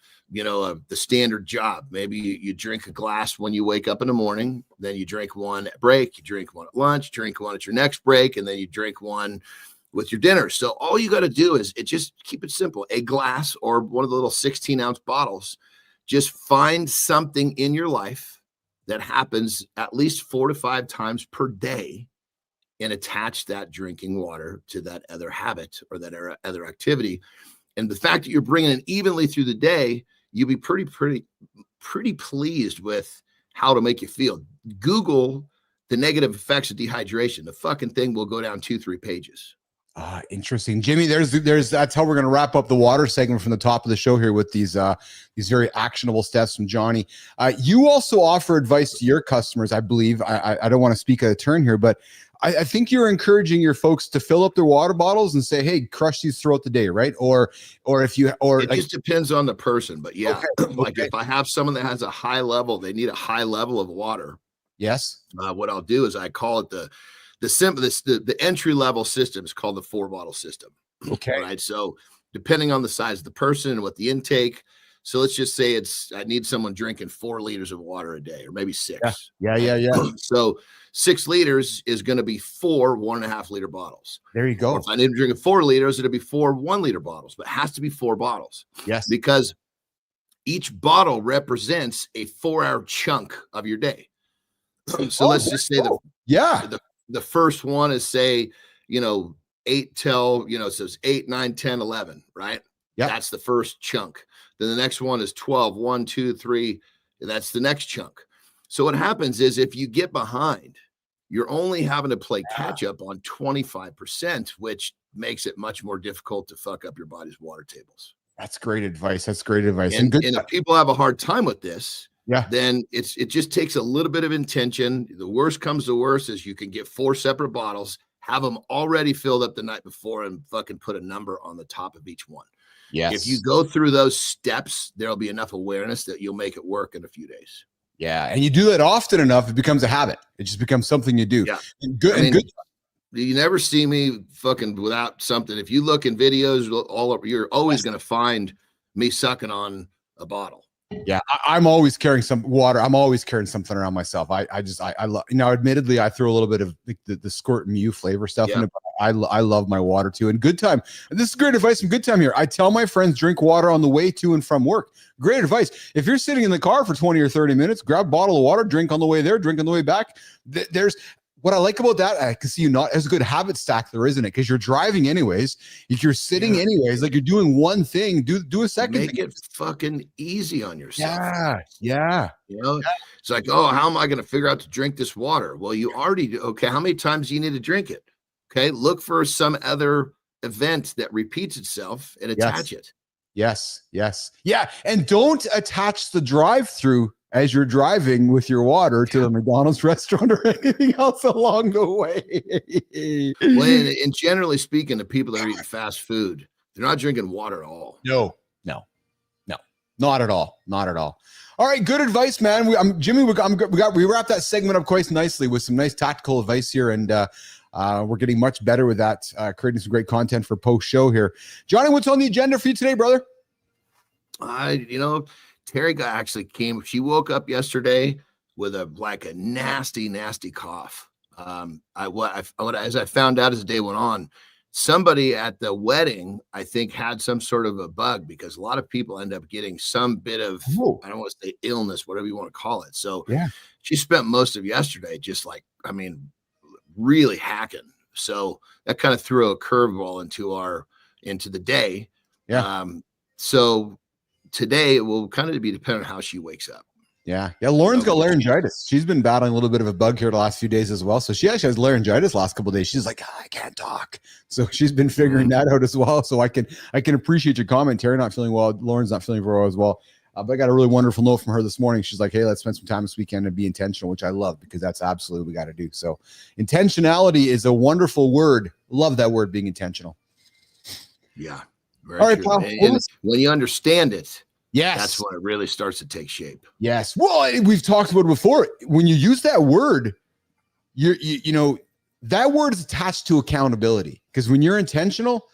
standard job, maybe you drink a glass when you wake up in the morning, then you drink one at break, you drink one at lunch, drink one at your next break, and then you drink one with your dinner. So all you got to do is just keep it simple. A glass or one of the little 16-ounce bottles. Just find something in your life that happens at least 4 to 5 times per day, and attach that drinking water to that other habit or that other activity. And the fact that you're bringing it evenly through the day, you'll be pretty pleased with how to make you feel. Google the negative effects of dehydration. The fucking thing will go down 2-3 pages. Interesting, Jimmy. That's how we're going to wrap up the water segment from the top of the show here with these very actionable steps from Johnny. You also offer advice to your customers, I believe. I don't want to speak out of turn here, but I think you're encouraging your folks to fill up their water bottles and say, "Hey, crush these throughout the day," right? Or it just depends on the person. But like if I have someone that has a high level, they need a high level of water. Yes. What I'll do is I call it the entry level system is called the 4-bottle system. Okay. Right. So depending on the size of the person and what the intake. So let's just say I need someone drinking 4 liters of water a day, or maybe 6. Yeah. So 6 liters is going to be 4 1.5 liter bottles. There you go. Or if I need to drink 4 liters, it'll be 4 1 liter bottles, but it has to be 4 bottles. Yes. Because each bottle represents a 4-hour chunk of your day. So let's just say the first one is, say, 8 till, it says 8, 9, 10, 11, right? Yeah. That's the first chunk. Then the next one is 12, 1, 2, 3. That's the next chunk. So what happens is, if you get behind, you're only having to play catch up on 25%, which makes it much more difficult to fuck up your body's water tables. That's great advice. And if people have a hard time with this, then it just takes a little bit of intention. The worst comes to worst is you can get 4 separate bottles, have them already filled up the night before, and fucking put a number on the top of each one. Yes. If you go through those steps, there'll be enough awareness that you'll make it work in a few days. Yeah. And you do that often enough, it becomes a habit. It just becomes something you do. Yeah. Good. You never see me fucking without something. If you look in videos all over, you're always going to find me sucking on a bottle. Yeah, I'm always carrying some water. I'm always carrying something around myself. I love, admittedly, I throw a little bit of the Squirt Mew flavor stuff in it, but I love my water too. And Good Time, and this is great advice from Good Time here. I tell my friends, drink water on the way to and from work. Great advice. If you're sitting in the car for 20 or 30 minutes, grab a bottle of water, drink on the way there, drink on the way back. There's what I like about that. I can see not as a good habit stack there, isn't it? Because you're driving anyways. If you're sitting anyways, like you're doing one thing, do a second. Make it fucking easy on yourself. Yeah. It's like, oh, how am I going to figure out to drink this water? Well, you already do. Okay, how many times do you need to drink it? Okay, look for some other event that repeats itself and attach it. Yes. Yeah, and don't attach the drive-through as you're driving with your water to the McDonald's restaurant or anything else along the way. Well, and generally speaking, the people that are eating fast food, they're not drinking water at all. No, not at all. All right, good advice, man. Jimmy, we wrapped that segment up quite nicely with some nice tactical advice here, and we're getting much better with that, creating some great content for post-show here. Johnny, what's on the agenda for you today, brother? Terry actually came. She woke up yesterday with a nasty, nasty cough. As I found out as the day went on, somebody at the wedding, I think, had some sort of a bug, because a lot of people end up getting some bit of, I don't want to say illness, whatever you want to call it. So she spent most of yesterday just really hacking. So that kind of threw a curveball into the day. Yeah. So today it will kind of be dependent on how she wakes up. Yeah. Lauren's got laryngitis. She's been battling a little bit of a bug here the last few days as well. So she actually has laryngitis last couple of days. She's like, I can't talk. So she's been figuring that out as well. So I can appreciate your commentary. Not feeling well. Lauren's not feeling very well as well. But I got a really wonderful note from her this morning. She's like, hey, let's spend some time this weekend and be intentional, which I love because that's absolutely what we got to do. So intentionality is a wonderful word. Love that word, being intentional. Yeah. All right, pal. And when you understand it, yes, that's when it really starts to take shape. Yes. Well, we've talked about it before. When you use that word, you know, that word is attached to accountability, because when you're intentional,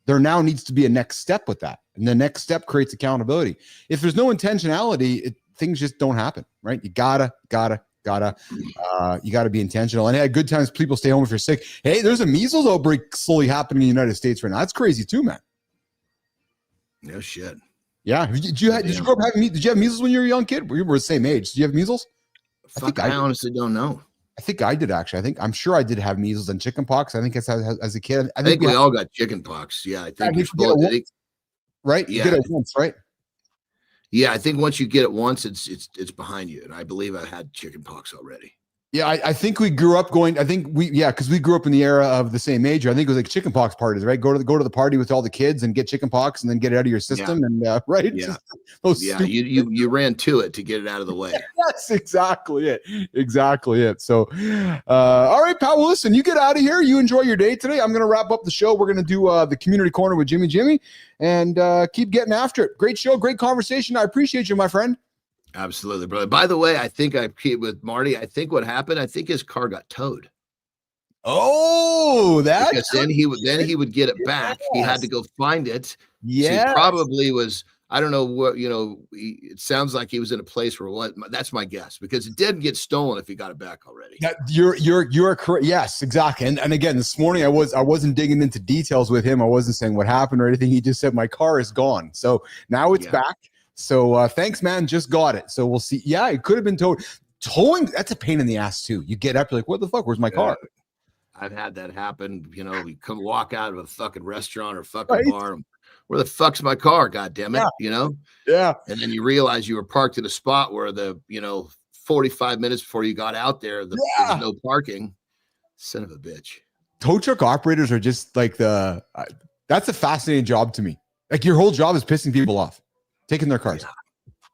there now needs to be a next step with that. And the next step creates accountability. If there's no intentionality, things just don't happen, right? You gotta be intentional. And at good times, people stay home if you're sick. Hey, there's a measles outbreak slowly happening in the United States right now. That's crazy too, man. No shit. Yeah. Did you grow up having? Did you have measles when you were a young kid? We were the same age. Did you have measles? I honestly don't know. I think I did, actually. I'm sure I did have measles and chicken pox. I think as a kid. I think we all got chicken pox. Yeah, I think you're supposed to. Right? You get it once, right? Yeah, I think once you get it once, it's behind you. And I believe I had chicken pox already. Yeah, I think we grew up because we grew up in the era of the same age. I think it was like chicken pox parties, right? Go to the party with all the kids and get chicken pox and then get it out of your system. Yeah. And right? Yeah. You ran to it to get it out of the way. That's exactly it. Exactly it. So, all right, pal. Well, listen, you get out of here. You enjoy your day today. I'm going to wrap up the show. We're going to do the community corner with Jimmy, and keep getting after it. Great show. Great conversation. I appreciate you, my friend. Absolutely, brother. By the way, I think with Marty, I think what happened, I think his car got towed. Oh, that. Because then he would get it back. He had to go find it. Yeah. So he probably was, I don't know what, it sounds like he was in a place where that's my guess, because it didn't get stolen if he got it back already. You're correct. Yes, exactly. And again, this morning I wasn't digging into details with him. I wasn't saying what happened or anything. He just said my car is gone. So now it's back. So thanks, man. Just got it. So we'll see. Yeah, it could have been towed. Towing, that's a pain in the ass too. You get up, you're like, what the fuck? Where's my car? I've had that happen. We come walk out of a fucking restaurant or fucking bar. Where the fuck's my car? God damn it. Yeah. And then you realize you were parked at a spot where 45 minutes before you got out there, there was no parking. Son of a bitch. Tow truck operators are just like that's a fascinating job to me. Like your whole job is pissing people off. Taking their cars.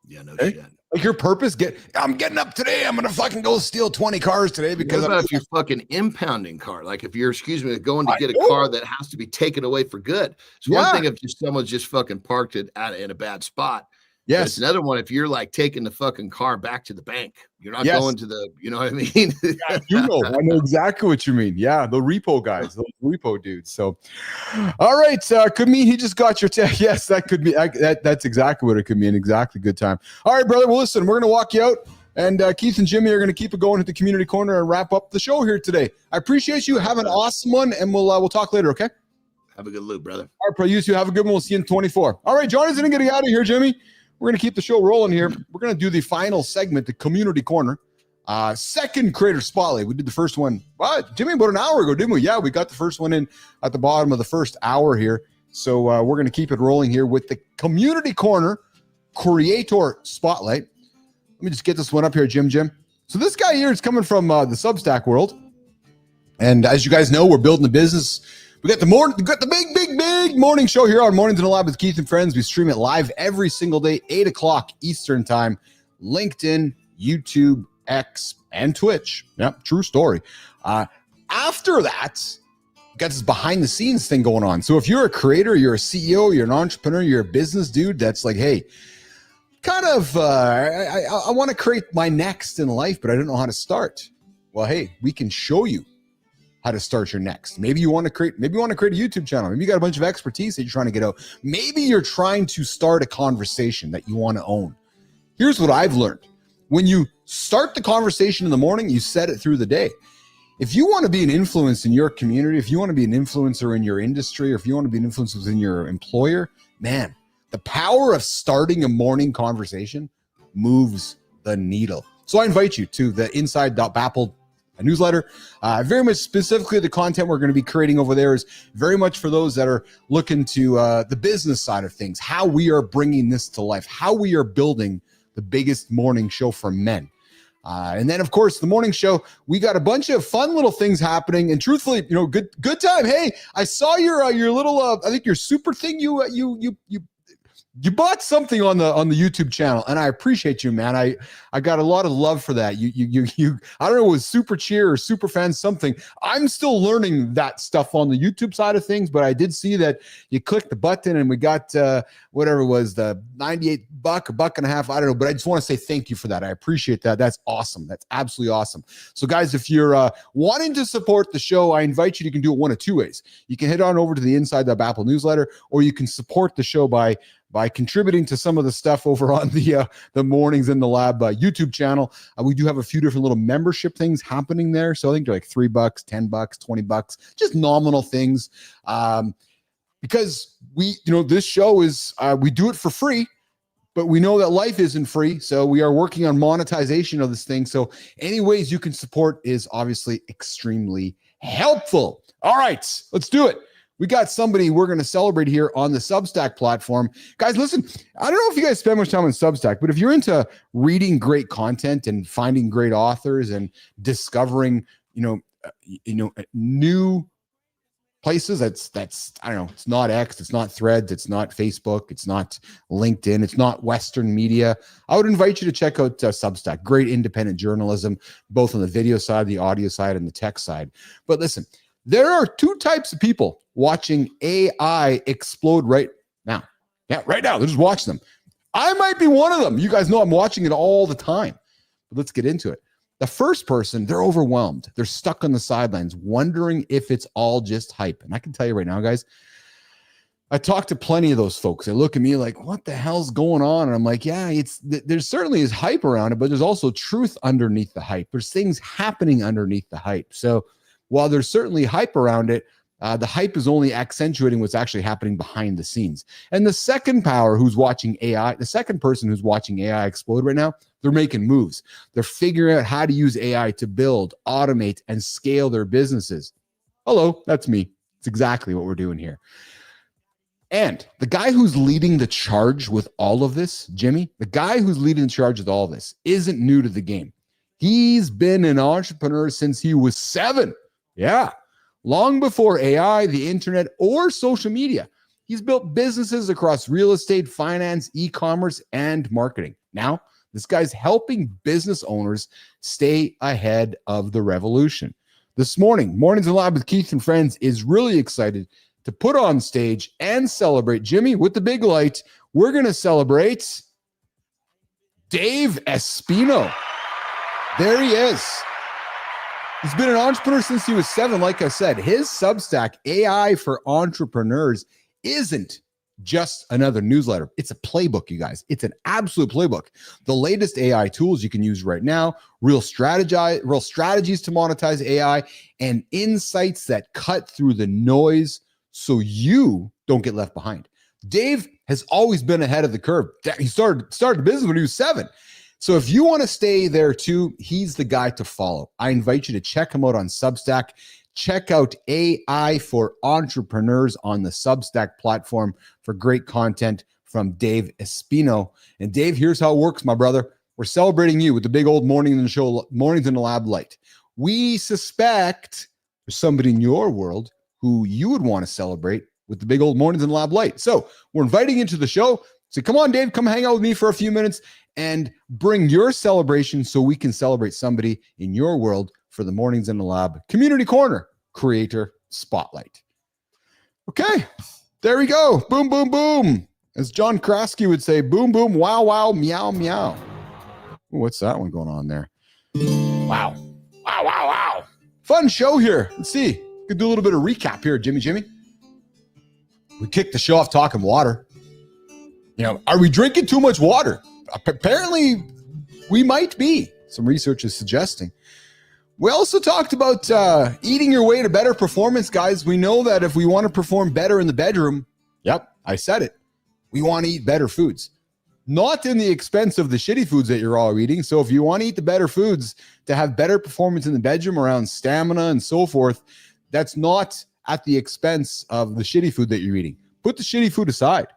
Yeah, no shit. Like your purpose, I'm getting up today. I'm going to fucking go steal 20 cars today because what about if you're fucking impounding car? Like if you're, going to get a car that has to be taken away for good. It's one thing if someone's just fucking parked it in a bad spot. Yes. It's another one if you're like taking the fucking car back to the bank. You're not going to the, you know what I mean? I know exactly what you mean. Yeah, the repo guys, those repo dudes. So, all right, could mean he just got your text. Yes, that could be. That's exactly what it could mean. Exactly, good time. All right, brother. Well, listen, we're gonna walk you out, and Keith and Jimmy are gonna keep it going at the community corner and wrap up the show here today. I appreciate you. Have an awesome one, and we'll talk later. Okay. Have a good loop, brother. All right, bro. You two have a good one. We'll see you in 24. All right, Jon Andersen getting out of here, Jimmy. We're going to keep the show rolling here. We're going to do the final segment, the community corner. Second creator spotlight. We did the first one, Jimmy, about an hour ago, didn't we? Yeah, we got the first one in at the bottom of the first hour here. So we're going to keep it rolling here with the community corner creator spotlight. Let me just get this one up here, Jim. So this guy here is coming from the Substack world. And as you guys know, we're building a business. We got the big morning show here on Mornings in the Lab with Keith and Friends. We stream it live every single day, 8 o'clock Eastern time, LinkedIn, YouTube, X, and Twitch. Yep, true story. After that, we got this behind the scenes thing going on. So if you're a creator, you're a CEO, you're an entrepreneur, you're a business dude that's like, hey, kind of, I want to create my next in life, but I don't know how to start. Well, hey, we can show you how to start your next. Maybe you want to create a YouTube channel. Maybe you got a bunch of expertise that you're trying to get out. Maybe you're trying to start a conversation that you want to own. Here's what I've learned. When you start the conversation in the morning, you set it through the day. If you want to be an influence in your community, if you want to be an influencer in your industry, or if you want to be an influencer within your employer, man, the power of starting a morning conversation moves the needle. So I invite you to the inside.bappel newsletter. Very much specifically the content we're going to be creating over there is very much for those that are looking to the business side of things, how we are bringing this to life, how we are building the biggest morning show for men. And then, of course, the morning show, we got a bunch of fun little things happening. And truthfully, good time. Hey, I saw your little, I think your super thing. You bought something on the YouTube channel, and I appreciate you, man. I got a lot of love for that. You I don't know, it was super cheer or super fan something. I'm still learning that stuff on the YouTube side of things, but I did see that you clicked the button and we got whatever it was, the $98, $1.50. I don't know, but I just want to say thank you for that. I appreciate that. That's awesome. That's absolutely awesome. So guys, if you're wanting to support the show, I invite you to do it one of two ways. You can head on over to the Inside the Apple newsletter, or you can support the show by contributing to some of the stuff over on the Mornings in the Lab YouTube channel. We do have a few different little membership things happening there. So I think they're like $3, $10, $20, just nominal things. Because this show is, we do it for free, but we know that life isn't free. So we are working on monetization of this thing. So any ways you can support is obviously extremely helpful. All right, let's do it. We got somebody we're going to celebrate here on the Substack platform. Guys, listen, I don't know if you guys spend much time on Substack, but if you're into reading great content and finding great authors and discovering, new places, that's I don't know, it's not X, it's not Threads, it's not Facebook, it's not LinkedIn, it's not Western media. I would invite you to check out Substack. Great independent journalism, both on the video side, the audio side, and the tech side. But listen, there are two types of people watching AI explode right now. Yeah, right now. They're just watching them. I might be one of them. You guys know I'm watching it all the time. But let's get into it. The first person, they're overwhelmed. They're stuck on the sidelines, wondering if it's all just hype. And I can tell you right now, guys, I talked to plenty of those folks. They look at me like, what the hell's going on? And I'm like, yeah, there certainly is hype around it, but there's also truth underneath the hype. There's things happening underneath the hype. So while there's certainly hype around it, the hype is only accentuating what's actually happening behind the scenes. And the second person who's watching AI explode right now, they're making moves. They're figuring out how to use AI to build, automate, and scale their businesses. Hello, that's me. It's exactly what we're doing here. And the guy who's leading the charge with all of this, Jimmy, the guy who's leading the charge with all of this isn't new to the game. He's been an entrepreneur since he was 7. Yeah. Long before AI, the internet, or social media. He's built businesses across real estate, finance, e-commerce, and marketing. Now, this guy's helping business owners stay ahead of the revolution. This morning, Mornings in the Lab with Keith and Friends is really excited to put on stage and celebrate Jimmy with the big light. We're going to celebrate Dave Espino. There he is. He's been an entrepreneur since he was 7. Like I said, his Substack, AI for Entrepreneurs, isn't just another newsletter. It's a playbook, you guys. It's an absolute playbook. The latest AI tools you can use right now, real strategies to monetize AI, and insights that cut through the noise so you don't get left behind. Dave has always been ahead of the curve. He started the business when he was 7. So if you want to stay there too, he's the guy to follow. I invite you to check him out on Substack. Check out AI for Entrepreneurs on the Substack platform for great content from Dave Espino. And Dave, here's how it works, my brother. We're celebrating you with the big old Mornings in the Lab light. We suspect there's somebody in your world who you would want to celebrate with the big old Mornings in the Lab light. So we're inviting you to the show. So come on, Dave, come hang out with me for a few minutes and bring your celebration so we can celebrate somebody in your world for the Mornings in the Lab Community Corner Creator Spotlight. Okay, there we go. Boom, boom, boom. As John Kraske would say, boom, boom, wow, wow, meow, meow. Ooh, what's that one going on there? Wow. Wow, wow, wow. Fun show here. Let's see. Could do a little bit of recap here, Jimmy. We kicked the show off talking water. Are we drinking too much water? Apparently, we might be. Some research is suggesting. We also talked about eating your way to better performance, guys. We know that if we want to perform better in the bedroom, yep, I said it, we want to eat better foods. not in the expense of the shitty foods that you're all eating. So if you want to eat the better foods to have better performance in the bedroom around stamina and so forth, that's not at the expense of the shitty food that you're eating. Put the shitty food aside,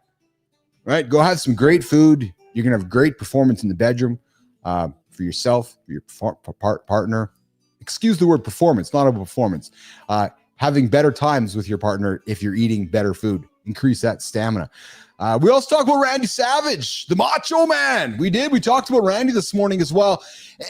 right? Go have some great food. You're going to have great performance in the bedroom for yourself, for your partner. Excuse the word performance, not a performance. Having better times with your partner if you're eating better food. Increase that stamina. We also talked about Randy Savage, the Macho Man. We talked about Randy this morning as well.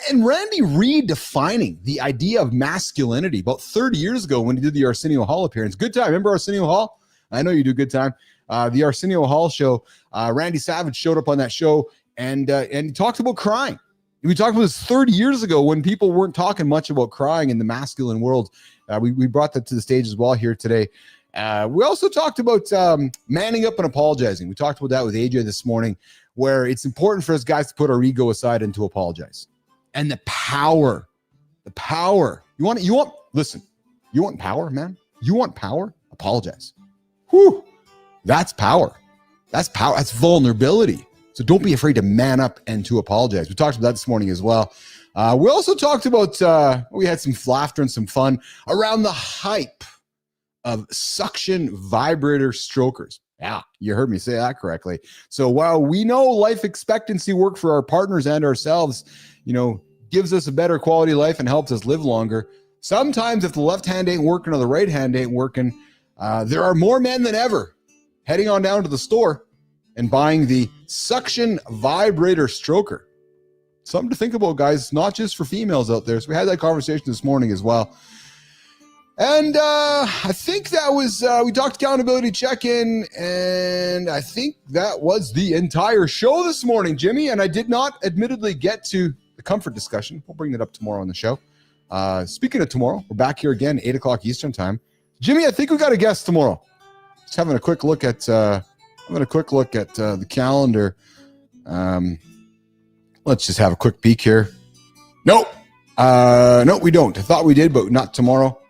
And Randy redefining the idea of masculinity about 30 years ago when he did the Arsenio Hall appearance. Good time. Remember Arsenio Hall? I know you do. Good time. The Arsenio Hall show. Randy Savage showed up on that show and he talked about crying. We talked about this 30 years ago when people weren't talking much about crying in the masculine world. We brought that to the stage as well here today. We also talked about manning up and apologizing. We talked about that with AJ this morning, where it's important for us guys to put our ego aside and to apologize. And the power. Listen, you want power, man? You want power? Apologize. Whew. That's power. That's power. That's vulnerability. So don't be afraid to man up and to apologize. We talked about that this morning as well. We also talked about, we had some laughter and some fun around the hype of suction vibrator strokers. Yeah, you heard me say that correctly. So while we know life expectancy work for our partners and ourselves, gives us a better quality of life and helps us live longer, sometimes if the left hand ain't working or the right hand ain't working, there are more men than ever heading on down to the store and buying the suction vibrator stroker. Something to think about, guys, not just for females out there. So we had that conversation this morning as well. And I think that was, we talked accountability check-in, and I think that was the entire show this morning, Jimmy. And I did not admittedly get to the comfort discussion. We'll bring that up tomorrow on the show. Speaking of tomorrow, we're back here again, 8 o'clock Eastern time. Jimmy, I think we got a guest tomorrow. Just having a quick look at the calendar. Let's just have a quick peek here. Nope. No, we don't. I thought we did, but not tomorrow.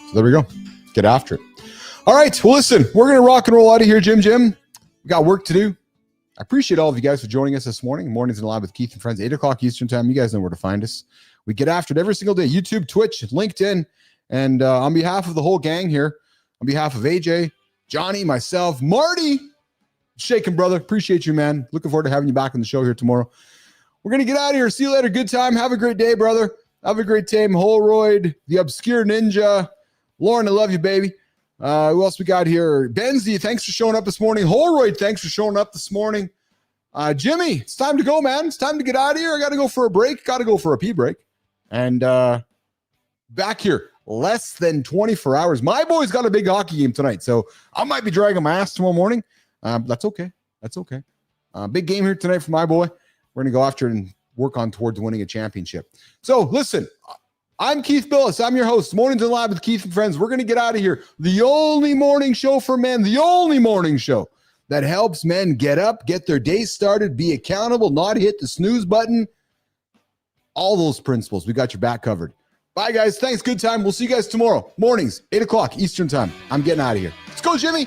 So there we go. Get after it. All right. Well, listen, we're going to rock and roll out of here, Jim. We got work to do. I appreciate all of you guys for joining us this morning. Mornings in Live with Keith and Friends, 8 o'clock Eastern time. You guys know where to find us. We get after it every single day. YouTube, Twitch, LinkedIn. And on behalf of the whole gang here, on behalf of AJ, Johnny, myself, Marty, shaking brother. Appreciate you, man. Looking forward to having you back on the show here tomorrow. We're going to get out of here. See you later. Good time. Have a great day, brother. Have a great time. Holroyd, the Obscure Ninja. Lauren, I love you, baby. Who else we got here? Benzie, thanks for showing up this morning. Holroyd, thanks for showing up this morning. Jimmy, it's time to go, man. It's time to get out of here. I got to go for a break. Got to go for a pee break. And back here, less than 24 hours. My boy's got a big hockey game tonight, so I might be dragging my ass tomorrow morning. That's okay. That's okay. Big game here tonight for my boy. We're going to go after and work on towards winning a championship. So listen, I'm Keith Billis. I'm your host, Mornings in Live with Keith and Friends. We're going to get out of here. The only morning show for men, the only morning show that helps men get up, get their day started, be accountable, not hit the snooze button. All those principles. We got your back covered. Bye, guys. Thanks. Good time. We'll see you guys tomorrow. Mornings, 8 o'clock Eastern time. I'm getting out of here. Let's go, Jimmy.